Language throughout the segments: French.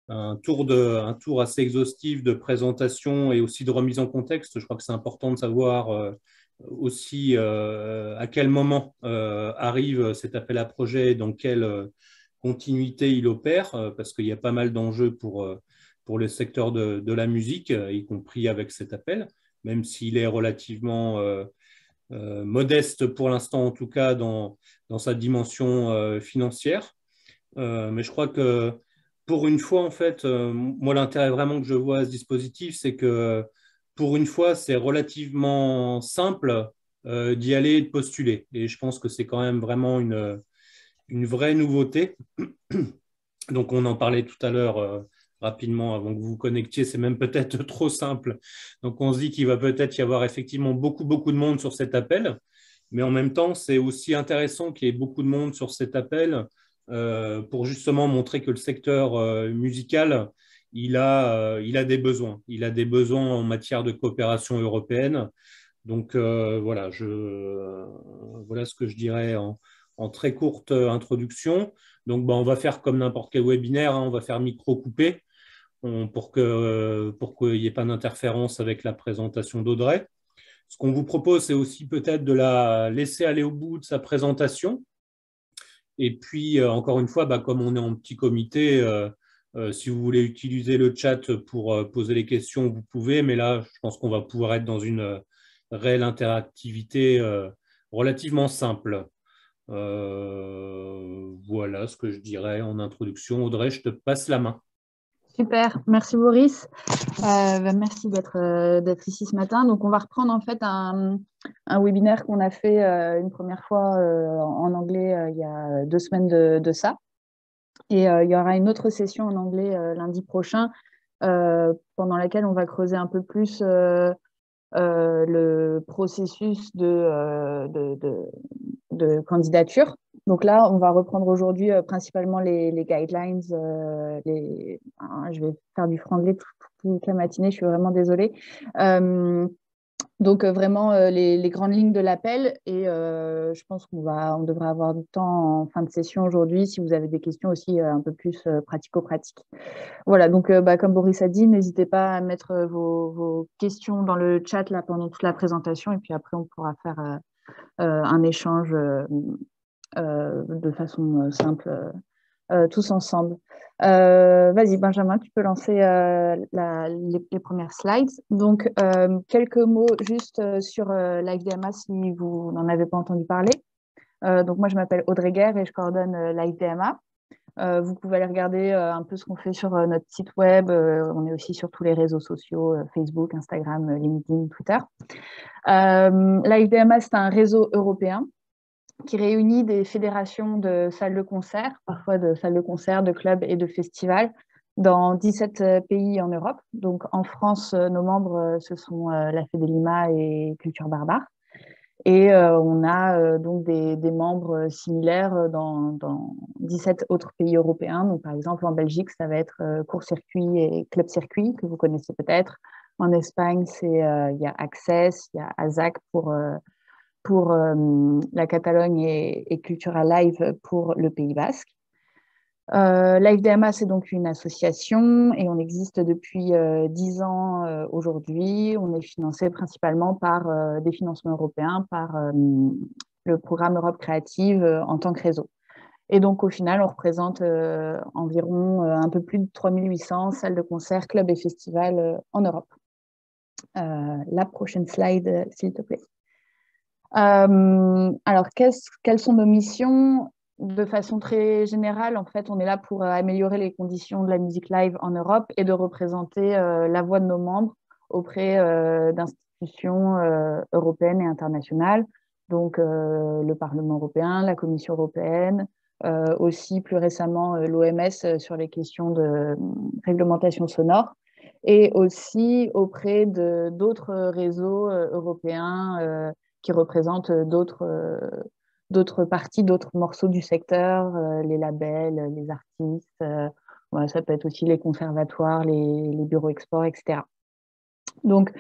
un tour assez exhaustif de présentation et aussi de remise en contexte. Je crois que c'est important de savoir aussi à quel moment arrive cet appel à projet, dans quelle continuité il opère, parce qu'il y a pas mal d'enjeux pour le secteur de la musique, y compris avec cet appel, même s'il est relativement modeste pour l'instant, en tout cas dans sa dimension financière. Mais je crois que pour une fois, en fait, moi, l'intérêt vraiment que je vois à ce dispositif, c'est que pour une fois, c'est relativement simple d'y aller et de postuler. Et je pense que c'est quand même vraiment une vraie nouveauté. Donc, on en parlait tout à l'heure rapidement avant que vous vous connectiez, c'est même peut-être trop simple. Donc, on se dit qu'il va peut-être y avoir effectivement beaucoup, beaucoup de monde sur cet appel. Mais en même temps, c'est aussi intéressant qu'il y ait beaucoup de monde sur cet appel pour justement montrer que le secteur musical, il a des besoins. Il a des besoins en matière de coopération européenne. Donc voilà, voilà ce que je dirais en très courte introduction. Donc on va faire comme n'importe quel webinaire, hein, on va faire micro-coupé pour qu'il n'y ait pas d'interférence avec la présentation d'Audrey. Ce qu'on vous propose, c'est aussi peut-être de la laisser aller au bout de sa présentation. Et puis, encore une fois, comme on est en petit comité, si vous voulez utiliser le chat pour poser les questions, vous pouvez. Mais là, je pense qu'on va pouvoir être dans une réelle interactivité relativement simple. Voilà ce que je dirais en introduction. Audrey, je te passe la main. Super, merci Boris. Merci d'être ici ce matin. Donc, on va reprendre en fait un webinaire qu'on a fait une première fois en anglais il y a 2 semaines de ça. Et il y aura une autre session en anglais lundi prochain pendant laquelle on va creuser un peu plus le processus de candidature. Donc là, on va reprendre aujourd'hui principalement les guidelines. Je vais faire du franglais toute la matinée, je suis vraiment désolée. Donc vraiment les grandes lignes de l'appel et je pense on devrait avoir du temps en fin de session aujourd'hui si vous avez des questions aussi un peu plus pratico-pratiques. Voilà, donc comme Boris a dit, n'hésitez pas à mettre vos questions dans le chat là, pendant toute la présentation et puis après on pourra faire un échange de façon simple tous ensemble. Vas-y, Benjamin, tu peux lancer les premières slides. Donc, quelques mots juste sur l'IFDMA si vous n'en avez pas entendu parler. Donc, moi, je m'appelle Audrey Guerre et je coordonne l'IFDMA. Vous pouvez aller regarder un peu ce qu'on fait sur notre site web. On est aussi sur tous les réseaux sociaux, Facebook, Instagram, LinkedIn, Twitter. L'IFDMA, c'est un réseau européen qui réunit des fédérations de salles de concert, parfois de salles de concert, de clubs et de festivals dans 17 pays en Europe. Donc en France, nos membres, ce sont la Fédélima et Culture Barbare. Et on a donc des membres similaires dans 17 autres pays européens. Donc par exemple en Belgique, ça va être Court Circuit et Club Circuit, que vous connaissez peut-être. En Espagne, il y a Access, il y a ASAC pour la Catalogne et Cultura Live pour le Pays Basque. L'IFDMA, c'est donc une association et on existe depuis 10 ans aujourd'hui. On est financé principalement par des financements européens, par le programme Europe Créative en tant que réseau. Et donc, au final, on représente environ un peu plus de 3800 salles de concert, clubs et festivals en Europe. La prochaine slide, s'il te plaît. Alors, quelles sont nos missions? De façon très générale, en fait, on est là pour améliorer les conditions de la musique live en Europe et de représenter la voix de nos membres auprès d'institutions européennes et internationales, donc le Parlement européen, la Commission européenne, aussi plus récemment l'OMS sur les questions de réglementation sonore, et aussi auprès d'autres réseaux européens qui représentent d'autres parties, d'autres morceaux du secteur, les labels, les artistes. Voilà, ça peut être aussi les conservatoires, les bureaux export, etc. Donc,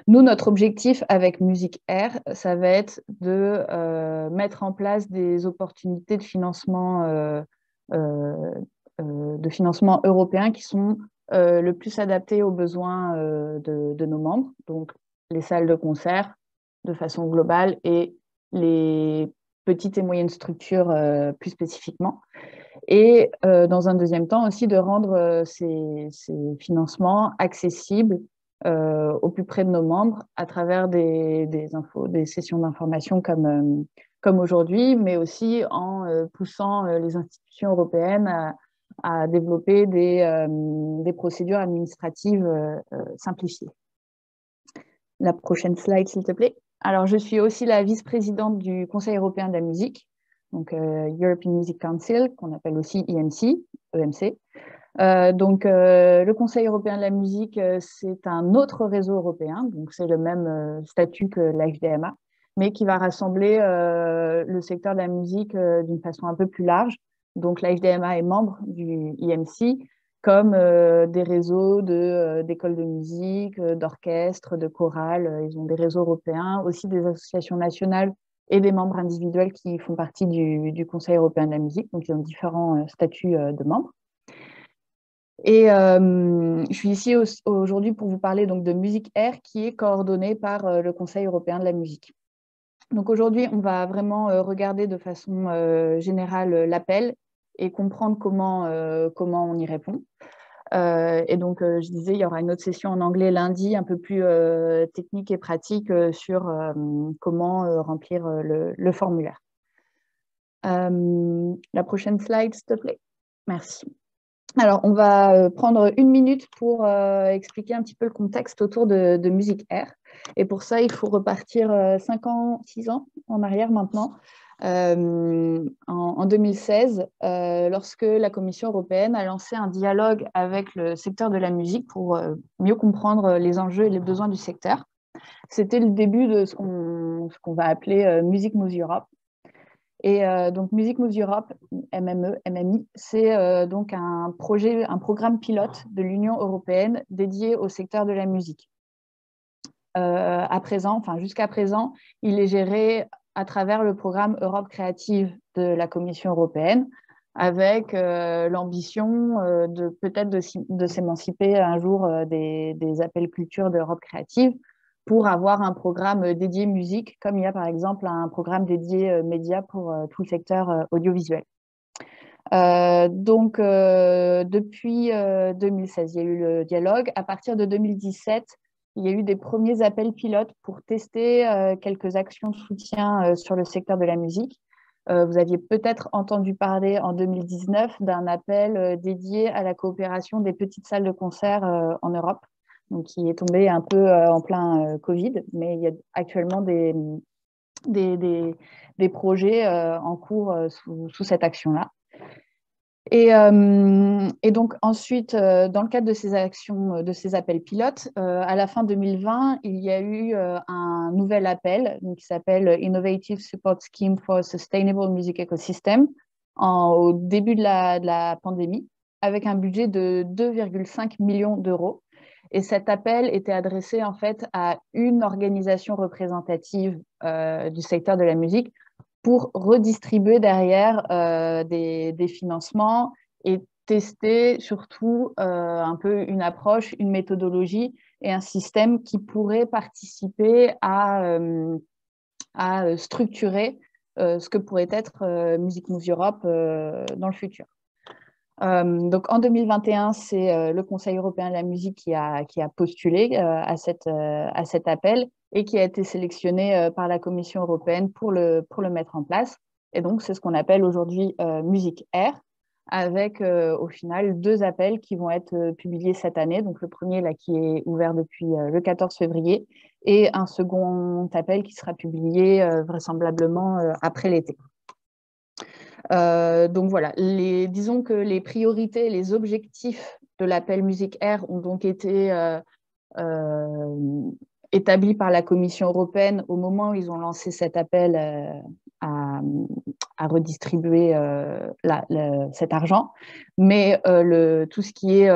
nous, notre objectif avec Musique Air, ça va être de mettre en place des opportunités de financement de financement européens qui sont le plus adaptés aux besoins de nos membres, donc les salles de concert de façon globale et les petites et moyennes structures plus spécifiquement. Et dans un deuxième temps aussi de rendre ces financements accessibles au plus près de nos membres à travers des sessions d'information comme aujourd'hui, mais aussi en poussant les institutions européennes à développer des procédures administratives simplifiées. La prochaine slide, s'il te plaît. Alors, je suis aussi la vice-présidente du Conseil européen de la musique, donc European Music Council, qu'on appelle aussi EMC. Le Conseil européen de la musique, c'est un autre réseau européen, donc c'est le même statut que l'HDMA, mais qui va rassembler le secteur de la musique d'une façon un peu plus large. Donc l'HDMA est membre du EMC, comme des réseaux d'écoles de musique, d'orchestres, de chorales. Ils ont des réseaux européens, aussi des associations nationales et des membres individuels qui font partie du Conseil européen de la musique. Donc, ils ont différents statuts de membres. Et je suis ici aujourd'hui pour vous parler donc, de Music Air, qui est coordonnée par le Conseil européen de la musique. Donc aujourd'hui, on va vraiment regarder de façon générale l'appel et comprendre comment on y répond. Et donc, je disais, il y aura une autre session en anglais lundi, un peu plus technique et pratique sur comment remplir le formulaire. La prochaine slide, s'il te plaît. Merci. Alors, on va prendre une minute pour expliquer un petit peu le contexte autour de Music Air. Et pour ça, il faut repartir 5 ans, 6 ans en arrière maintenant, en 2016, lorsque la Commission européenne a lancé un dialogue avec le secteur de la musique pour mieux comprendre les enjeux et les besoins du secteur. C'était le début de ce qu'on va appeler Music Moves Europe. Et donc, Music Moves Europe, MMI, c'est donc un programme pilote de l'Union européenne dédié au secteur de la musique. Jusqu'à présent, il est géré à travers le programme Europe créative de la Commission européenne, avec l'ambition peut-être de s'émanciper un jour des appels culture d'Europe créative, pour avoir un programme dédié musique, comme il y a par exemple un programme dédié média pour tout le secteur audiovisuel. Depuis 2016, il y a eu le dialogue. À partir de 2017, il y a eu des premiers appels pilotes pour tester quelques actions de soutien sur le secteur de la musique. Vous aviez peut-être entendu parler en 2019 d'un appel dédié à la coopération des petites salles de concert en Europe, donc qui est tombé un peu en plein Covid, mais il y a actuellement des projets en cours sous cette action-là. Et donc ensuite, dans le cadre de ces actions, de ces appels pilotes, à la fin 2020, il y a eu un nouvel appel qui s'appelle Innovative Support Scheme for Sustainable Music Ecosystem au début de la pandémie, avec un budget de 2,5 millions d'euros. Et cet appel était adressé en fait à une organisation représentative du secteur de la musique pour redistribuer derrière des financements et tester surtout un peu une approche, une méthodologie et un système qui pourrait participer à structurer ce que pourrait être Music Moves Europe dans le futur. Donc en 2021, c'est le Conseil européen de la musique qui a postulé à cet appel et qui a été sélectionné par la Commission européenne pour le mettre en place. Et donc, c'est ce qu'on appelle aujourd'hui Music Air, avec au final 2 appels qui vont être publiés cette année. Donc, le premier là, qui est ouvert depuis le 14 février et un second appel qui sera publié vraisemblablement après l'été. Donc voilà, disons que les priorités, les objectifs de l'appel Music Air ont donc été établis par la Commission européenne au moment où ils ont lancé cet appel à redistribuer cet argent. Mais tout ce qui est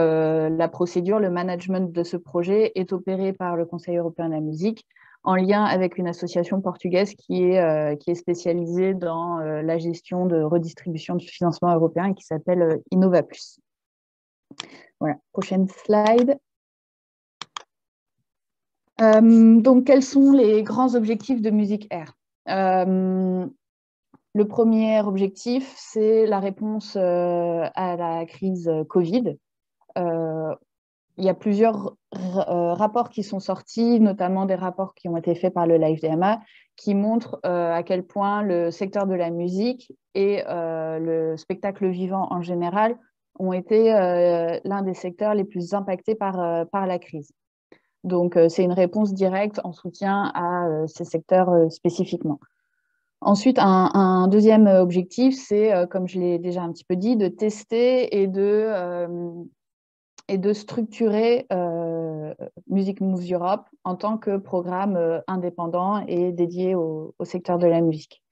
la procédure, le management de ce projet est opéré par le Conseil européen de la musique en lien avec une association portugaise qui est spécialisée dans la gestion de redistribution du financement européen et qui s'appelle InnovaPlus. Voilà, prochaine slide. Donc, quels sont les grands objectifs de Music Air? Le premier objectif, c'est la réponse à la crise Covid. Il y a plusieurs rapports qui sont sortis, notamment des rapports qui ont été faits par le LIFE-DMA, qui montrent à quel point le secteur de la musique et le spectacle vivant en général ont été l'un des secteurs les plus impactés par la crise. Donc, c'est une réponse directe en soutien à ces secteurs spécifiquement. Ensuite, un deuxième objectif, c'est, comme je l'ai déjà un petit peu dit, de tester et de structurer Music Moves Europe en tant que programme indépendant et dédié au secteur de la musique.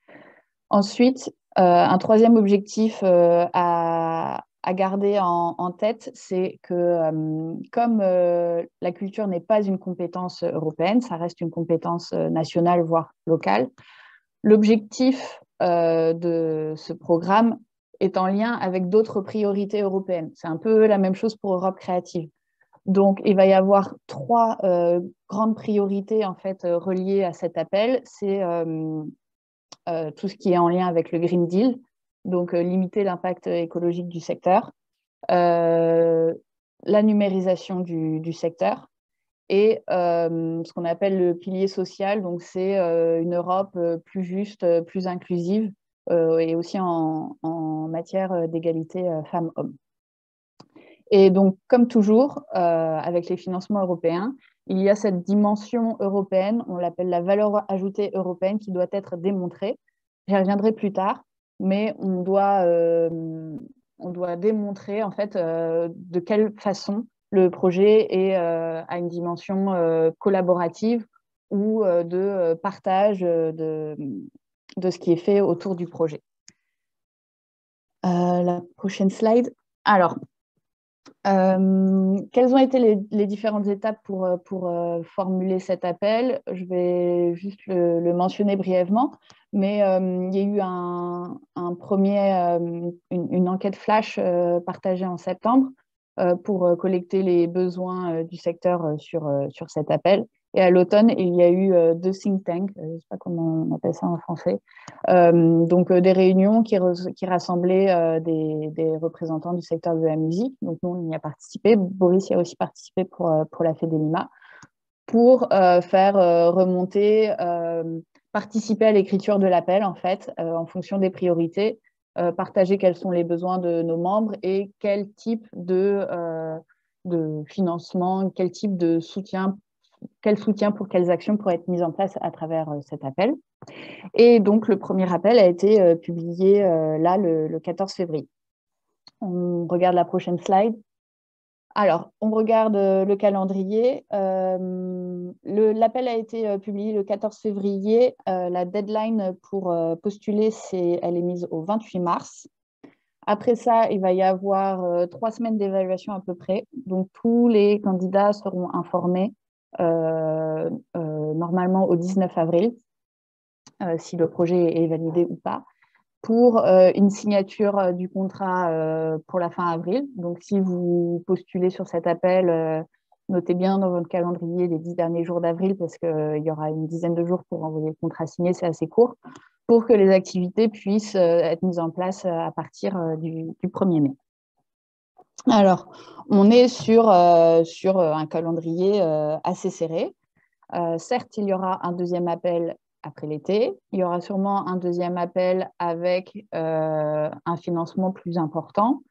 Ensuite, un troisième objectif à garder en tête, c'est que comme la culture n'est pas une compétence européenne, ça reste une compétence nationale, voire locale, l'objectif de ce programme est en lien avec d'autres priorités européennes. C'est un peu la même chose pour Europe créative. Donc, il va y avoir trois grandes priorités en fait, reliées à cet appel. C'est tout ce qui est en lien avec le Green Deal, donc limiter l'impact écologique du secteur, la numérisation du secteur, et ce qu'on appelle le pilier social, donc c'est une Europe plus juste, plus inclusive, et aussi en matière d'égalité femmes-hommes. Et donc, comme toujours, avec les financements européens, il y a cette dimension européenne, on l'appelle la valeur ajoutée européenne, qui doit être démontrée. J'y reviendrai plus tard, mais on doit démontrer en fait de quelle façon le projet a une dimension collaborative ou de partage de ce qui est fait autour du projet. La prochaine slide. Alors, quelles ont été les différentes étapes pour formuler cet appel? Je vais juste le mentionner brièvement, mais il y a eu une enquête flash partagée en septembre pour collecter les besoins du secteur sur cet appel. Et à l'automne, il y a eu deux think tanks, je ne sais pas comment on appelle ça en français, donc des réunions qui rassemblaient des représentants du secteur de la musique. Donc nous, on y a participé. Boris y a aussi participé pour la FEDELIMA, pour faire remonter, participer à l'écriture de l'appel, en fait, en fonction des priorités, partager quels sont les besoins de nos membres et quel type de financement, quel type de soutien, quel soutien pour quelles actions pourraient être mises en place à travers cet appel. Et donc, le premier appel a été publié là, le 14 février. On regarde la prochaine slide. Alors, on regarde le calendrier. L'appel a été publié le 14 février. La deadline pour postuler, elle est mise au 28 mars. Après ça, il va y avoir 3 semaines d'évaluation à peu près. Donc, tous les candidats seront informés normalement au 19 avril, si le projet est validé ou pas, pour une signature du contrat pour la fin avril. Donc, si vous postulez sur cet appel, notez bien dans votre calendrier les 10 derniers jours d'avril, parce qu'il y aura une dizaine de jours pour envoyer le contrat signé, c'est assez court, pour que les activités puissent être mises en place à partir du 1er mai. Alors, on est sur un calendrier assez serré. Certes, il y aura un deuxième appel après l'été. Il y aura sûrement un deuxième appel avec un financement plus important,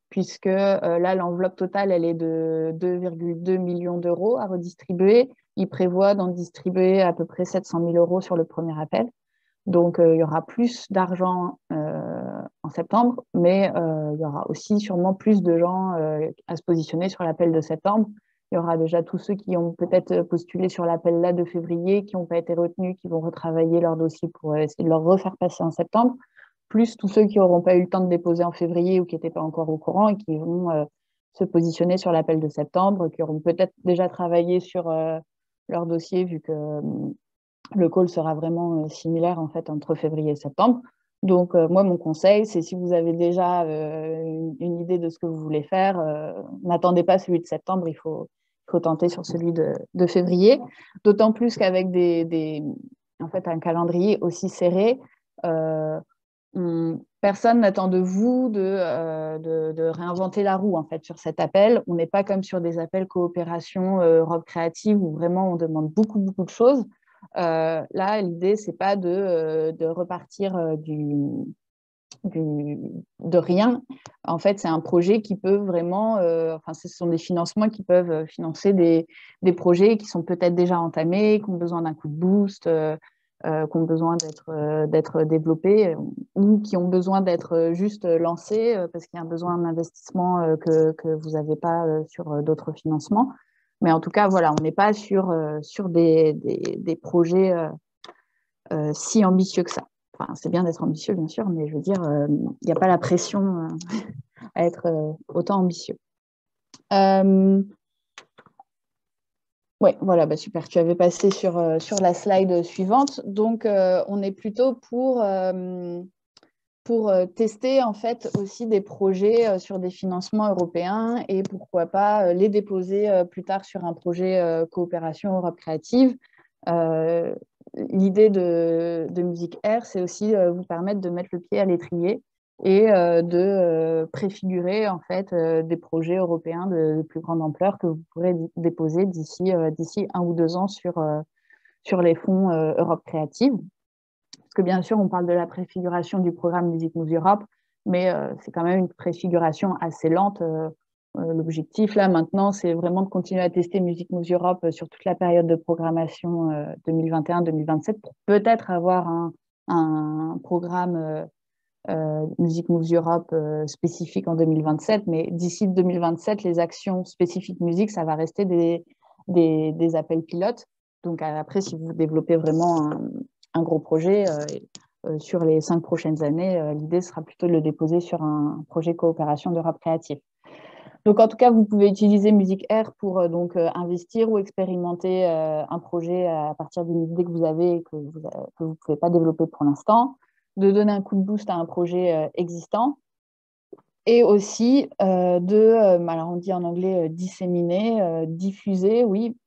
puisque là, l'enveloppe totale, elle est de 2,2 millions d'euros à redistribuer. Il prévoit d'en distribuer à peu près 700 000 euros sur le premier appel. Donc, il y aura plus d'argent en septembre, mais il y aura aussi sûrement plus de gens à se positionner sur l'appel de septembre. Il y aura déjà tous ceux qui ont peut-être postulé sur l'appel là de février, qui n'ont pas été retenus, qui vont retravailler leur dossier pour essayer de leur refaire passer en septembre, plus tous ceux qui n'auront pas eu le temps de déposer en février ou qui n'étaient pas encore au courant et qui vont se positionner sur l'appel de septembre, qui auront peut-être déjà travaillé sur leur dossier, vu que Le call sera vraiment similaire en fait entre février et septembre. Donc, moi, mon conseil, c'est si vous avez déjà une idée de ce que vous voulez faire, n'attendez pas celui de septembre, il faut tenter sur celui de février. D'autant plus qu'avec en fait, un calendrier aussi serré, personne n'attend de vous de réinventer la roue en fait, sur cet appel. On n'est pas comme sur des appels coopération Europe créative où vraiment on demande beaucoup, beaucoup de choses. Là, l'idée, c'est pas de repartir de rien. En fait, c'est un projet qui peut vraiment, enfin, ce sont des financements qui peuvent financer des projets qui sont peut-être déjà entamés, qui ont besoin d'un coup de boost, qui ont besoin d'être développés ou qui ont besoin d'être juste lancés parce qu'il y a un besoin d'investissement que vous n'avez pas sur d'autres financements. Mais en tout cas, voilà, on n'est pas sur des projets si ambitieux que ça. Enfin, c'est bien d'être ambitieux, bien sûr, mais je veux dire, il n'y a pas la pression à être autant ambitieux. Oui, voilà, bah super. Tu avais passé sur la slide suivante. Donc, on est plutôt pour tester en fait aussi des projets sur des financements européens et pourquoi pas les déposer plus tard sur un projet coopération Europe créative. L'idée de Musique Air, c'est aussi vous permettre de mettre le pied à l'étrier et de préfigurer en fait des projets européens de plus grande ampleur que vous pourrez déposer d'ici 1 ou 2 ans sur les fonds Europe créative. Parce que bien sûr, on parle de la préfiguration du programme Musique Moves Europe, mais c'est quand même une préfiguration assez lente. L'objectif, là, maintenant, c'est vraiment de continuer à tester Musique Moves Europe sur toute la période de programmation 2021-2027 pour peut-être avoir un programme Musique Moves Europe spécifique en 2027. Mais d'ici 2027, les actions spécifiques musique, ça va rester des appels pilotes. Donc après, si vous développez vraiment un gros projet sur les 5 prochaines années, l'idée sera plutôt de le déposer sur un projet coopération d'Europe créative. Donc, en tout cas, vous pouvez utiliser Musique Air pour investir ou expérimenter un projet à partir d'une idée que vous avez et que vous ne pouvez pas développer pour l'instant, de donner un coup de boost à un projet existant et aussi alors on dit en anglais disséminer, diffuser, oui,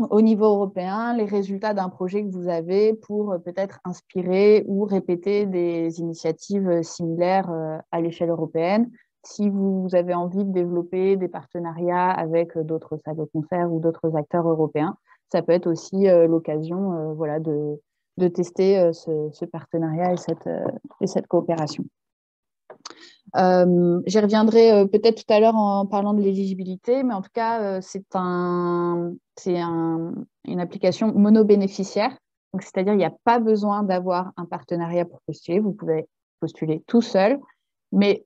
au niveau européen, les résultats d'un projet que vous avez pour peut-être inspirer ou répéter des initiatives similaires à l'échelle européenne. Si vous avez envie de développer des partenariats avec d'autres salles de concert ou d'autres acteurs européens, ça peut être aussi l'occasion voilà, de tester ce partenariat et cette coopération. J'y reviendrai peut-être tout à l'heure en parlant de l'éligibilité, mais en tout cas, c'est une application monobénéficiaire. C'est-à-dire qu'il n'y a pas besoin d'avoir un partenariat pour postuler. Vous pouvez postuler tout seul, mais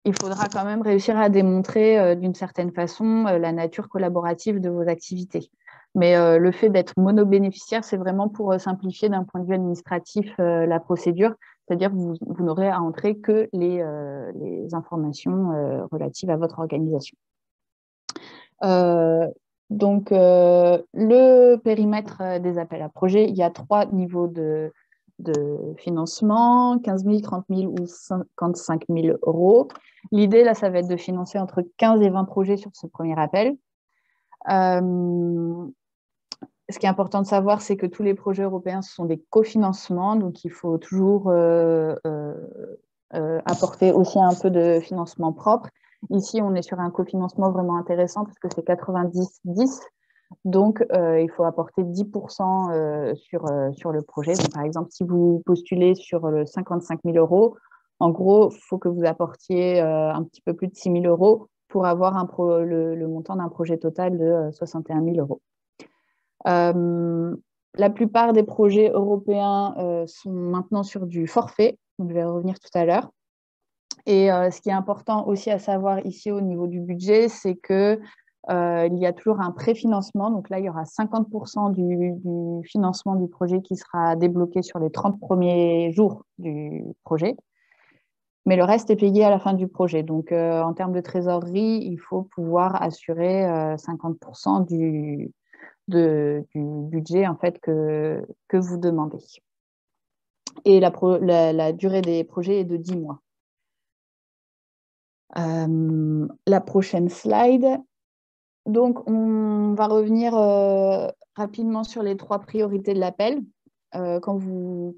il faudra quand même réussir à démontrer d'une certaine façon la nature collaborative de vos activités. Mais le fait d'être monobénéficiaire, c'est vraiment pour simplifier d'un point de vue administratif la procédure. C'est-à-dire que vous n'aurez à entrer que les informations relatives à votre organisation. Donc, le périmètre des appels à projets, il y a 3 niveaux de financement, 15 000, 30 000 ou 55 000 euros. L'idée, là, ça va être de financer entre 15 et 20 projets sur ce premier appel. Ce qui est important de savoir, c'est que tous les projets européens, ce sont des cofinancements, donc il faut toujours apporter aussi un peu de financement propre. Ici, on est sur un cofinancement vraiment intéressant parce que c'est 90-10, donc il faut apporter 10% sur le projet. Donc, par exemple, si vous postulez sur le 55 000 euros, en gros, il faut que vous apportiez un petit peu plus de 6 000 euros pour avoir le montant d'un projet total de 61 000 euros. La plupart des projets européens sont maintenant sur du forfait, donc je vais revenir tout à l'heure. Et ce qui est important aussi à savoir ici au niveau du budget, c'est qu'il y a toujours un préfinancement. Donc là, il y aura 50% du financement du projet qui sera débloqué sur les 30 premiers jours du projet. Mais le reste est payé à la fin du projet. Donc, en termes de trésorerie, il faut pouvoir assurer 50% du budget en fait, que vous demandez. Et la durée des projets est de 10 mois. La prochaine slide. Donc, on va revenir rapidement sur les 3 priorités de l'appel. Quand vous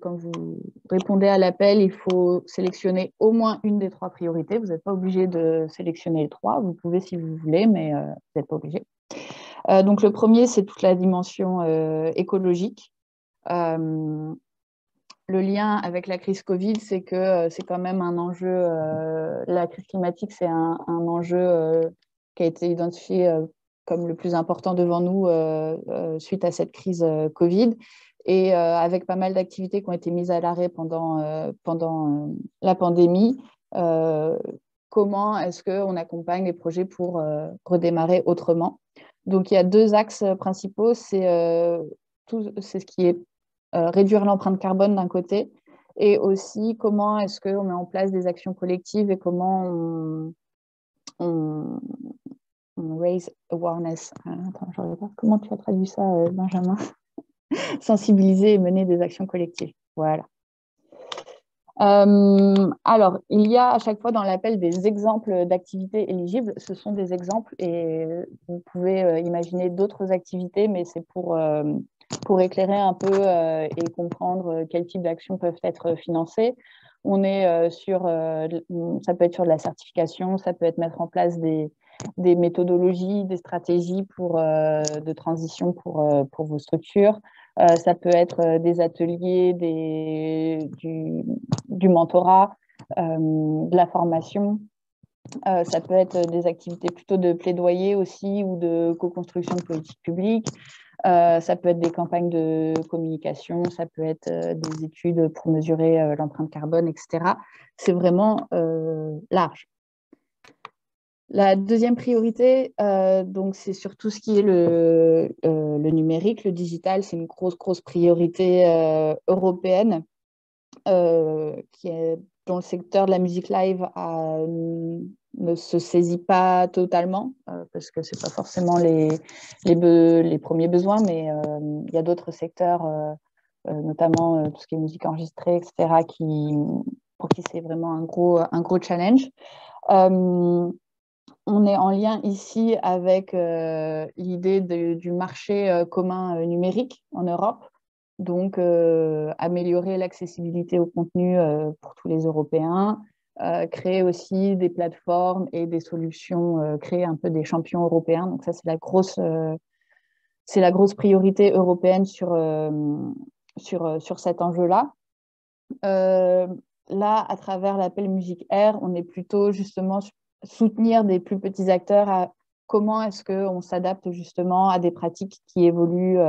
répondez à l'appel, il faut sélectionner au moins une des 3 priorités. Vous n'êtes pas obligé de sélectionner les 3. Vous pouvez si vous voulez, mais vous n'êtes pas obligé. Donc, le premier, c'est toute la dimension écologique. Le lien avec la crise Covid, c'est que c'est quand même un enjeu. La crise climatique, c'est un enjeu qui a été identifié comme le plus important devant nous suite à cette crise Covid. Et avec pas mal d'activités qui ont été mises à l'arrêt pendant la pandémie, comment est-ce qu'on accompagne les projets pour redémarrer autrement? Donc, il y a 2 axes principaux. C'est ce qui est réduire l'empreinte carbone d'un côté, et aussi comment est-ce qu'on met en place des actions collectives et comment on raise awareness. Attends, je regarde. Comment tu as traduit ça, Benjamin? Sensibiliser et mener des actions collectives. Voilà. Alors, il y a à chaque fois dans l'appel des exemples d'activités éligibles. Ce sont des exemples et vous pouvez imaginer d'autres activités, mais c'est pour éclairer un peu et comprendre quel type d'actions peuvent être financées. On est ça peut être sur de la certification, ça peut être mettre en place des méthodologies, des stratégies de transition pour vos structures. Ça peut être des ateliers, du mentorat, de la formation. Ça peut être des activités plutôt de plaidoyer aussi ou de co-construction de politiques publiques. Ça peut être des campagnes de communication, ça peut être des études pour mesurer l'empreinte carbone, etc. C'est vraiment large. La deuxième priorité, donc c'est sur tout ce qui est le numérique, le digital, c'est une grosse priorité européenne qui est dans le secteur de la musique live ne se saisit pas totalement parce que c'est pas forcément les premiers besoins, mais il y a d'autres secteurs, notamment tout ce qui est musique enregistrée, etc., pour qui c'est vraiment un gros challenge. On est en lien ici avec l'idée du marché commun numérique en Europe. Donc, améliorer l'accessibilité au contenu pour tous les Européens, créer aussi des plateformes et des solutions, créer un peu des champions européens. Donc ça, c'est la grosse priorité européenne sur cet enjeu-là. Là, à travers l'appel Musique Air, on est plutôt justement soutenir des plus petits acteurs à comment est-ce qu'on s'adapte justement à des pratiques qui évoluent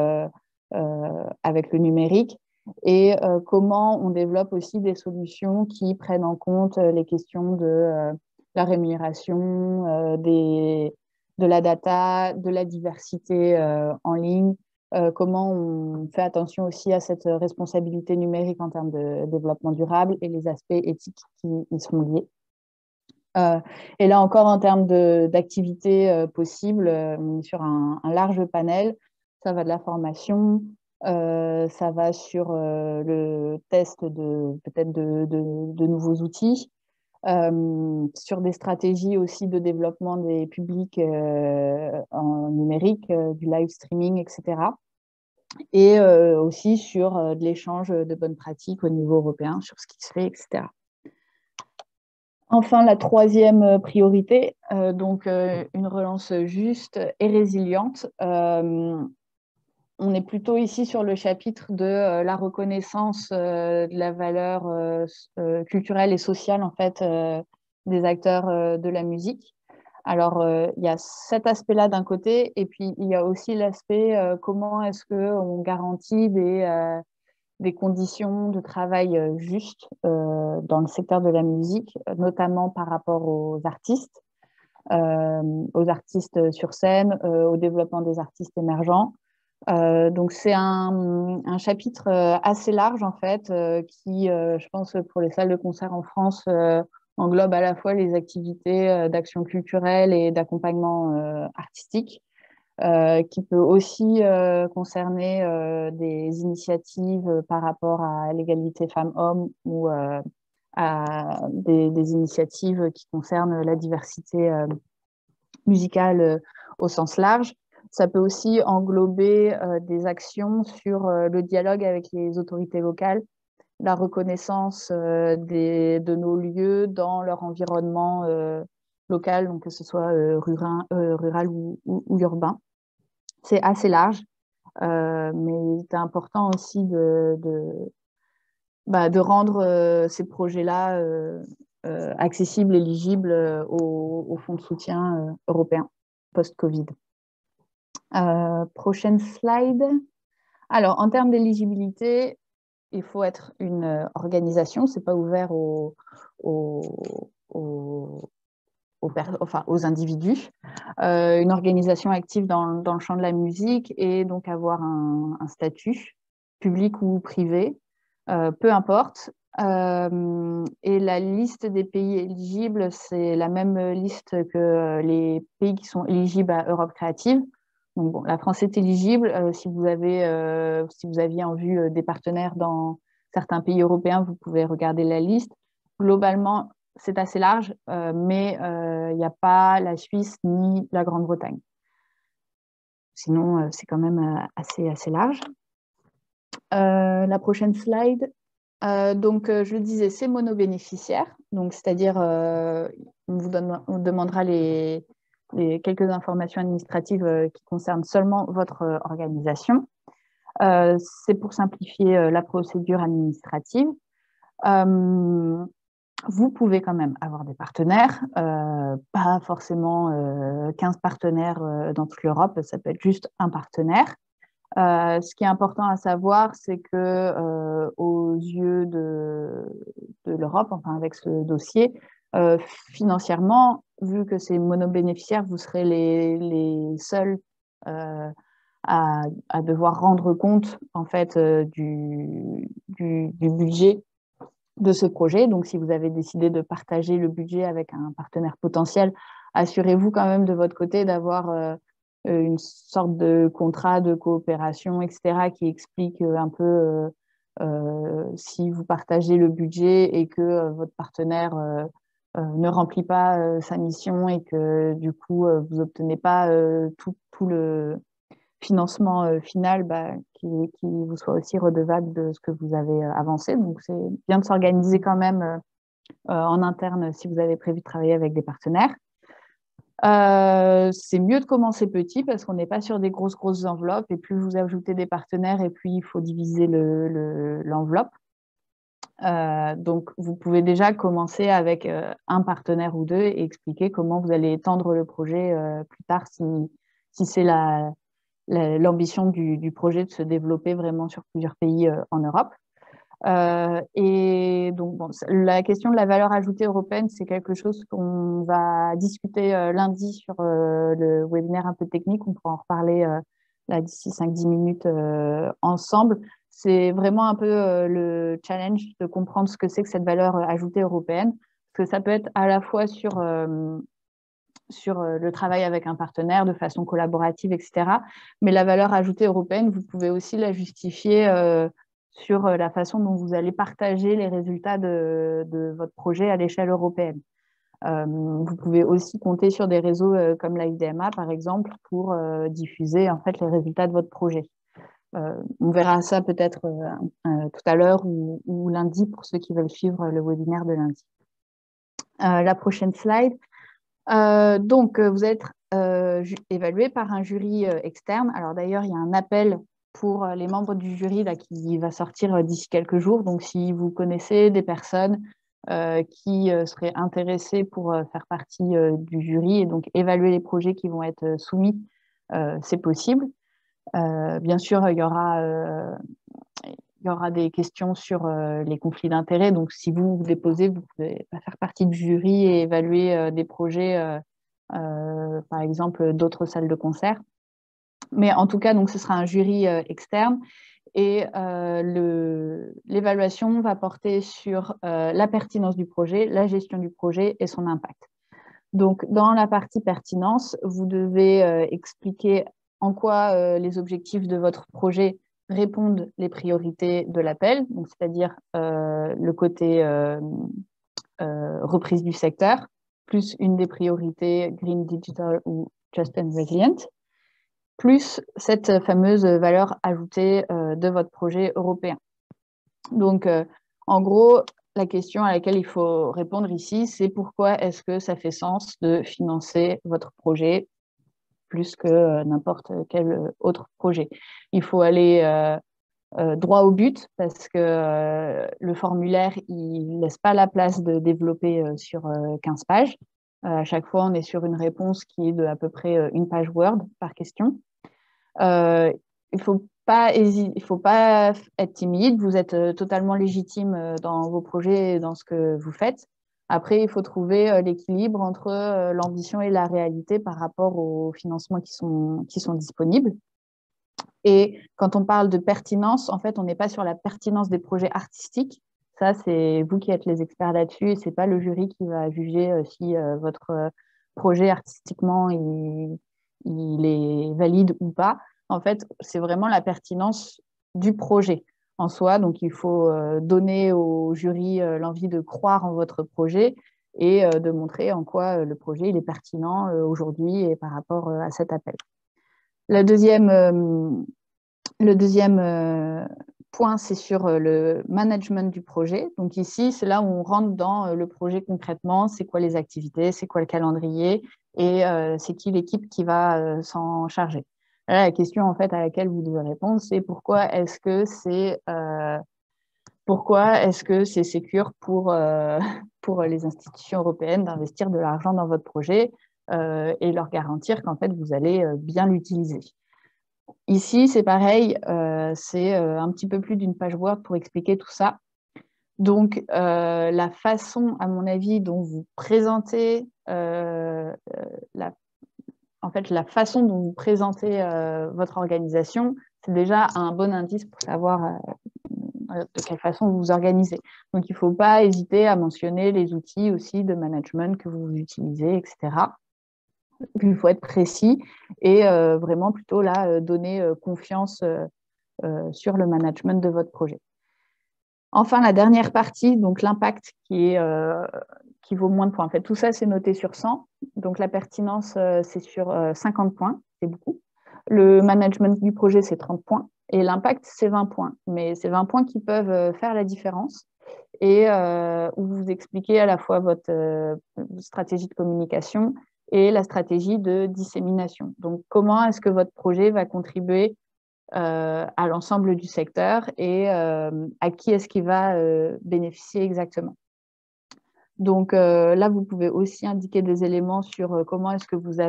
avec le numérique et comment on développe aussi des solutions qui prennent en compte les questions de la rémunération, de la data, de la diversité en ligne, comment on fait attention aussi à cette responsabilité numérique en termes de développement durable et les aspects éthiques qui y sont liés. Et là encore, en termes d'activités possibles, on est sur un large panel. Ça va de la formation, ça va sur le test peut-être de nouveaux outils, sur des stratégies aussi de développement des publics en numérique, du live streaming, etc. Et aussi sur de l'échange de bonnes pratiques au niveau européen, sur ce qui se fait, etc. Enfin, la troisième priorité, donc une relance juste et résiliente. On est plutôt ici sur le chapitre de la reconnaissance de la valeur culturelle et sociale en fait, des acteurs de la musique. Alors, il y a cet aspect-là d'un côté, et puis il y a aussi l'aspect comment est-ce qu'on garantit des conditions de travail justes dans le secteur de la musique, notamment par rapport aux artistes sur scène, au développement des artistes émergents. Donc, c'est un chapitre assez large, en fait, qui, je pense, pour les salles de concert en France, englobe à la fois les activités d'action culturelle et d'accompagnement artistique. qui peut aussi concerner des initiatives par rapport à l'égalité femmes-hommes ou à des initiatives qui concernent la diversité musicale au sens large. Ça peut aussi englober des actions sur le dialogue avec les autorités locales, la reconnaissance de nos lieux dans leur environnement local, donc que ce soit rural ou urbain. C'est assez large, mais c'est important aussi de rendre ces projets-là accessibles, éligibles aux fonds de soutien européens post-Covid. Prochaine slide. Alors, en termes d'éligibilité, il faut être une organisation, ce n'est pas ouvert aux individus. Une organisation active dans le champ de la musique et donc avoir un statut public ou privé, peu importe. Et la liste des pays éligibles, c'est la même liste que les pays qui sont éligibles à Europe Créative. Donc, bon, la France est éligible. Si vous aviez en vue des partenaires dans certains pays européens, vous pouvez regarder la liste. Globalement, c'est assez large, mais il n'y a pas la Suisse ni la Grande-Bretagne. Sinon, c'est quand même assez large. La prochaine slide. Donc, je le disais, c'est monobénéficiaire. Donc, c'est-à-dire, on demandera quelques informations administratives qui concernent seulement votre organisation. C'est pour simplifier la procédure administrative. Vous pouvez quand même avoir des partenaires, pas forcément 15 partenaires dans toute l'Europe, ça peut être juste un partenaire. Ce qui est important à savoir, c'est que aux yeux de l'Europe, enfin avec ce dossier, financièrement, vu que c'est monobénéficiaire, vous serez les seuls à devoir rendre compte en fait du budget de ce projet. Donc, si vous avez décidé de partager le budget avec un partenaire potentiel, assurez-vous quand même de votre côté d'avoir une sorte de contrat de coopération, etc., qui explique un peu si vous partagez le budget et que votre partenaire ne remplit pas sa mission et que du coup, vous n'obtenez pas tout le financement final, qui vous soit aussi redevable de ce que vous avez avancé. Donc, c'est bien de s'organiser quand même en interne si vous avez prévu de travailler avec des partenaires. C'est mieux de commencer petit parce qu'on n'est pas sur des grosses enveloppes et plus vous ajoutez des partenaires et puis il faut diviser l'enveloppe. Donc, vous pouvez déjà commencer avec un partenaire ou deux et expliquer comment vous allez étendre le projet plus tard si c'est l'ambition du projet de se développer vraiment sur plusieurs pays en Europe. Et donc, bon, la question de la valeur ajoutée européenne, c'est quelque chose qu'on va discuter lundi sur le webinaire un peu technique. On pourra en reparler là d'ici 5-10 minutes ensemble. C'est vraiment un peu le challenge de comprendre ce que c'est que cette valeur ajoutée européenne, parce que ça peut être à la fois sur le travail avec un partenaire de façon collaborative, etc. Mais la valeur ajoutée européenne, vous pouvez aussi la justifier sur la façon dont vous allez partager les résultats de votre projet à l'échelle européenne. Vous pouvez aussi compter sur des réseaux comme la IDMA, par exemple, pour diffuser en fait, les résultats de votre projet. On verra ça peut-être tout à l'heure ou lundi pour ceux qui veulent suivre le webinaire de lundi. La prochaine slide. Donc, vous êtes évalué par un jury externe. Alors d'ailleurs, il y a un appel pour les membres du jury là, qui va sortir d'ici quelques jours. Donc, si vous connaissez des personnes qui seraient intéressées pour faire partie du jury et donc évaluer les projets qui vont être soumis, c'est possible. Bien sûr, il y aura des questions sur les conflits d'intérêts. Donc, si vous déposez, vous pouvez pas faire partie du jury et évaluer des projets, par exemple, d'autres salles de concert. Mais en tout cas, donc, ce sera un jury externe et l'évaluation va porter sur la pertinence du projet, la gestion du projet et son impact. Donc, dans la partie pertinence, vous devez expliquer en quoi les objectifs de votre projet répondent les priorités de l'appel, c'est-à-dire le côté reprise du secteur, plus une des priorités Green Digital ou Just and Resilient, plus cette fameuse valeur ajoutée de votre projet européen. Donc, en gros, la question à laquelle il faut répondre ici, c'est pourquoi est-ce que ça fait sens de financer votre projet plus que n'importe quel autre projet. Il faut aller droit au but parce que le formulaire, il ne laisse pas la place de développer sur 15 pages. À chaque fois, on est sur une réponse qui est de à peu près une page Word par question. Il faut pas être timide. Vous êtes totalement légitime dans vos projets et dans ce que vous faites. Après, il faut trouver l'équilibre entre l'ambition et la réalité par rapport aux financements qui sont disponibles. Et quand on parle de pertinence, en fait, on n'est pas sur la pertinence des projets artistiques. Ça, c'est vous qui êtes les experts là-dessus et ce n'est pas le jury qui va juger si votre projet artistiquement il est valide ou pas. En fait, c'est vraiment la pertinence du projet en soi. Donc, il faut donner au jury l'envie de croire en votre projet et de montrer en quoi le projet il est pertinent aujourd'hui et par rapport à cet appel. Le deuxième point, c'est sur le management du projet. Donc ici, c'est là où on rentre dans le projet concrètement. C'est quoi les activités, c'est quoi le calendrier et c'est qui l'équipe qui va s'en charger. Là, la question en fait à laquelle vous devez répondre, c'est pourquoi est-ce que c'est sécure pour les institutions européennes d'investir de l'argent dans votre projet et leur garantir qu'en fait vous allez bien l'utiliser. Ici, c'est pareil, c'est un petit peu plus d'une page Word pour expliquer tout ça. Donc, la façon, à mon avis, dont vous présentez, la façon dont vous présentez votre organisation, c'est déjà un bon indice pour savoir de quelle façon vous vous organisez. Donc, il ne faut pas hésiter à mentionner les outils aussi de management que vous utilisez, etc. Il faut être précis et vraiment plutôt là, donner confiance sur le management de votre projet. Enfin, la dernière partie, donc l'impact qui vaut moins de points. En fait, tout ça, c'est noté sur 100. Donc, la pertinence, c'est sur 50 points. C'est beaucoup. Le management du projet, c'est 30 points. Et l'impact, c'est 20 points. Mais c'est 20 points qui peuvent faire la différence et où vous expliquez à la fois votre stratégie de communication et la stratégie de dissémination. Donc, comment est-ce que votre projet va contribuer à l'ensemble du secteur et à qui est-ce qui va bénéficier exactement. Donc là, vous pouvez aussi indiquer des éléments sur comment est-ce que vous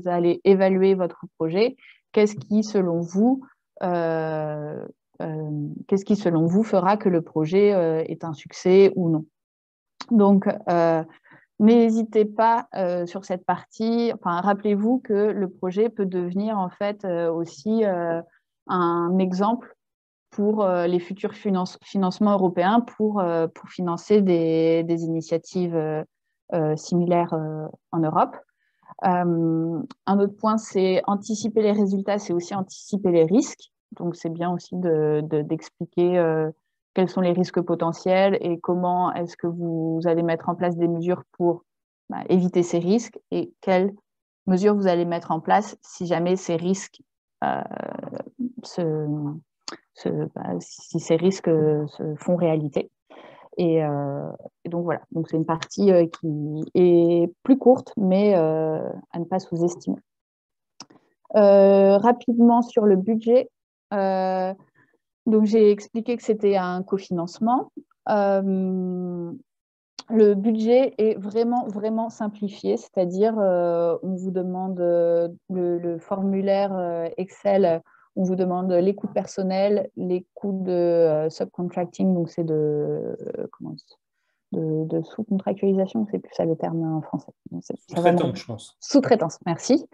allez évaluer votre projet, qu'est-ce qui, selon vous, fera que le projet est un succès ou non. Donc, n'hésitez pas sur cette partie, rappelez-vous que le projet peut devenir en fait aussi un exemple pour les futurs financements européens pour financer des initiatives similaires en Europe. Un autre point, c'est anticiper les résultats, c'est aussi anticiper les risques. Donc, c'est bien aussi d'expliquer quels sont les risques potentiels et comment est-ce que vous allez mettre en place des mesures pour éviter ces risques et quelles mesures vous allez mettre en place si jamais ces risques si ces risques se font réalité. Et donc voilà, donc c'est une partie qui est plus courte, mais à ne pas sous-estimer. Rapidement sur le budget, donc j'ai expliqué que c'était un cofinancement. Le budget est vraiment simplifié, c'est-à-dire on vous demande le formulaire Excel, on vous demande les coûts personnels, les coûts de subcontracting, donc c'est de sous-contractualisation, c'est plus ça le terme en français. Sous-traitance, je pense. Sous-traitance, merci.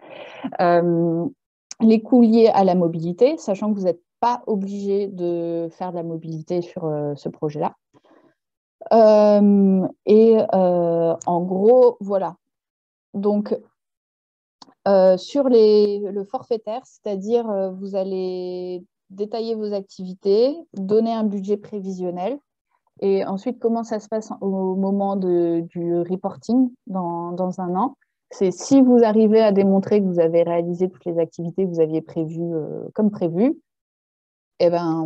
Les coûts liés à la mobilité, sachant que vous n'êtes pas obligé de faire de la mobilité sur ce projet-là. En gros, voilà. Donc, Sur le forfaitaire, c'est-à-dire vous allez détailler vos activités, donner un budget prévisionnel. Et ensuite, comment ça se passe au moment du reporting dans un an? C'est si vous arrivez à démontrer que vous avez réalisé toutes les activités que vous aviez prévues comme prévu, eh ben,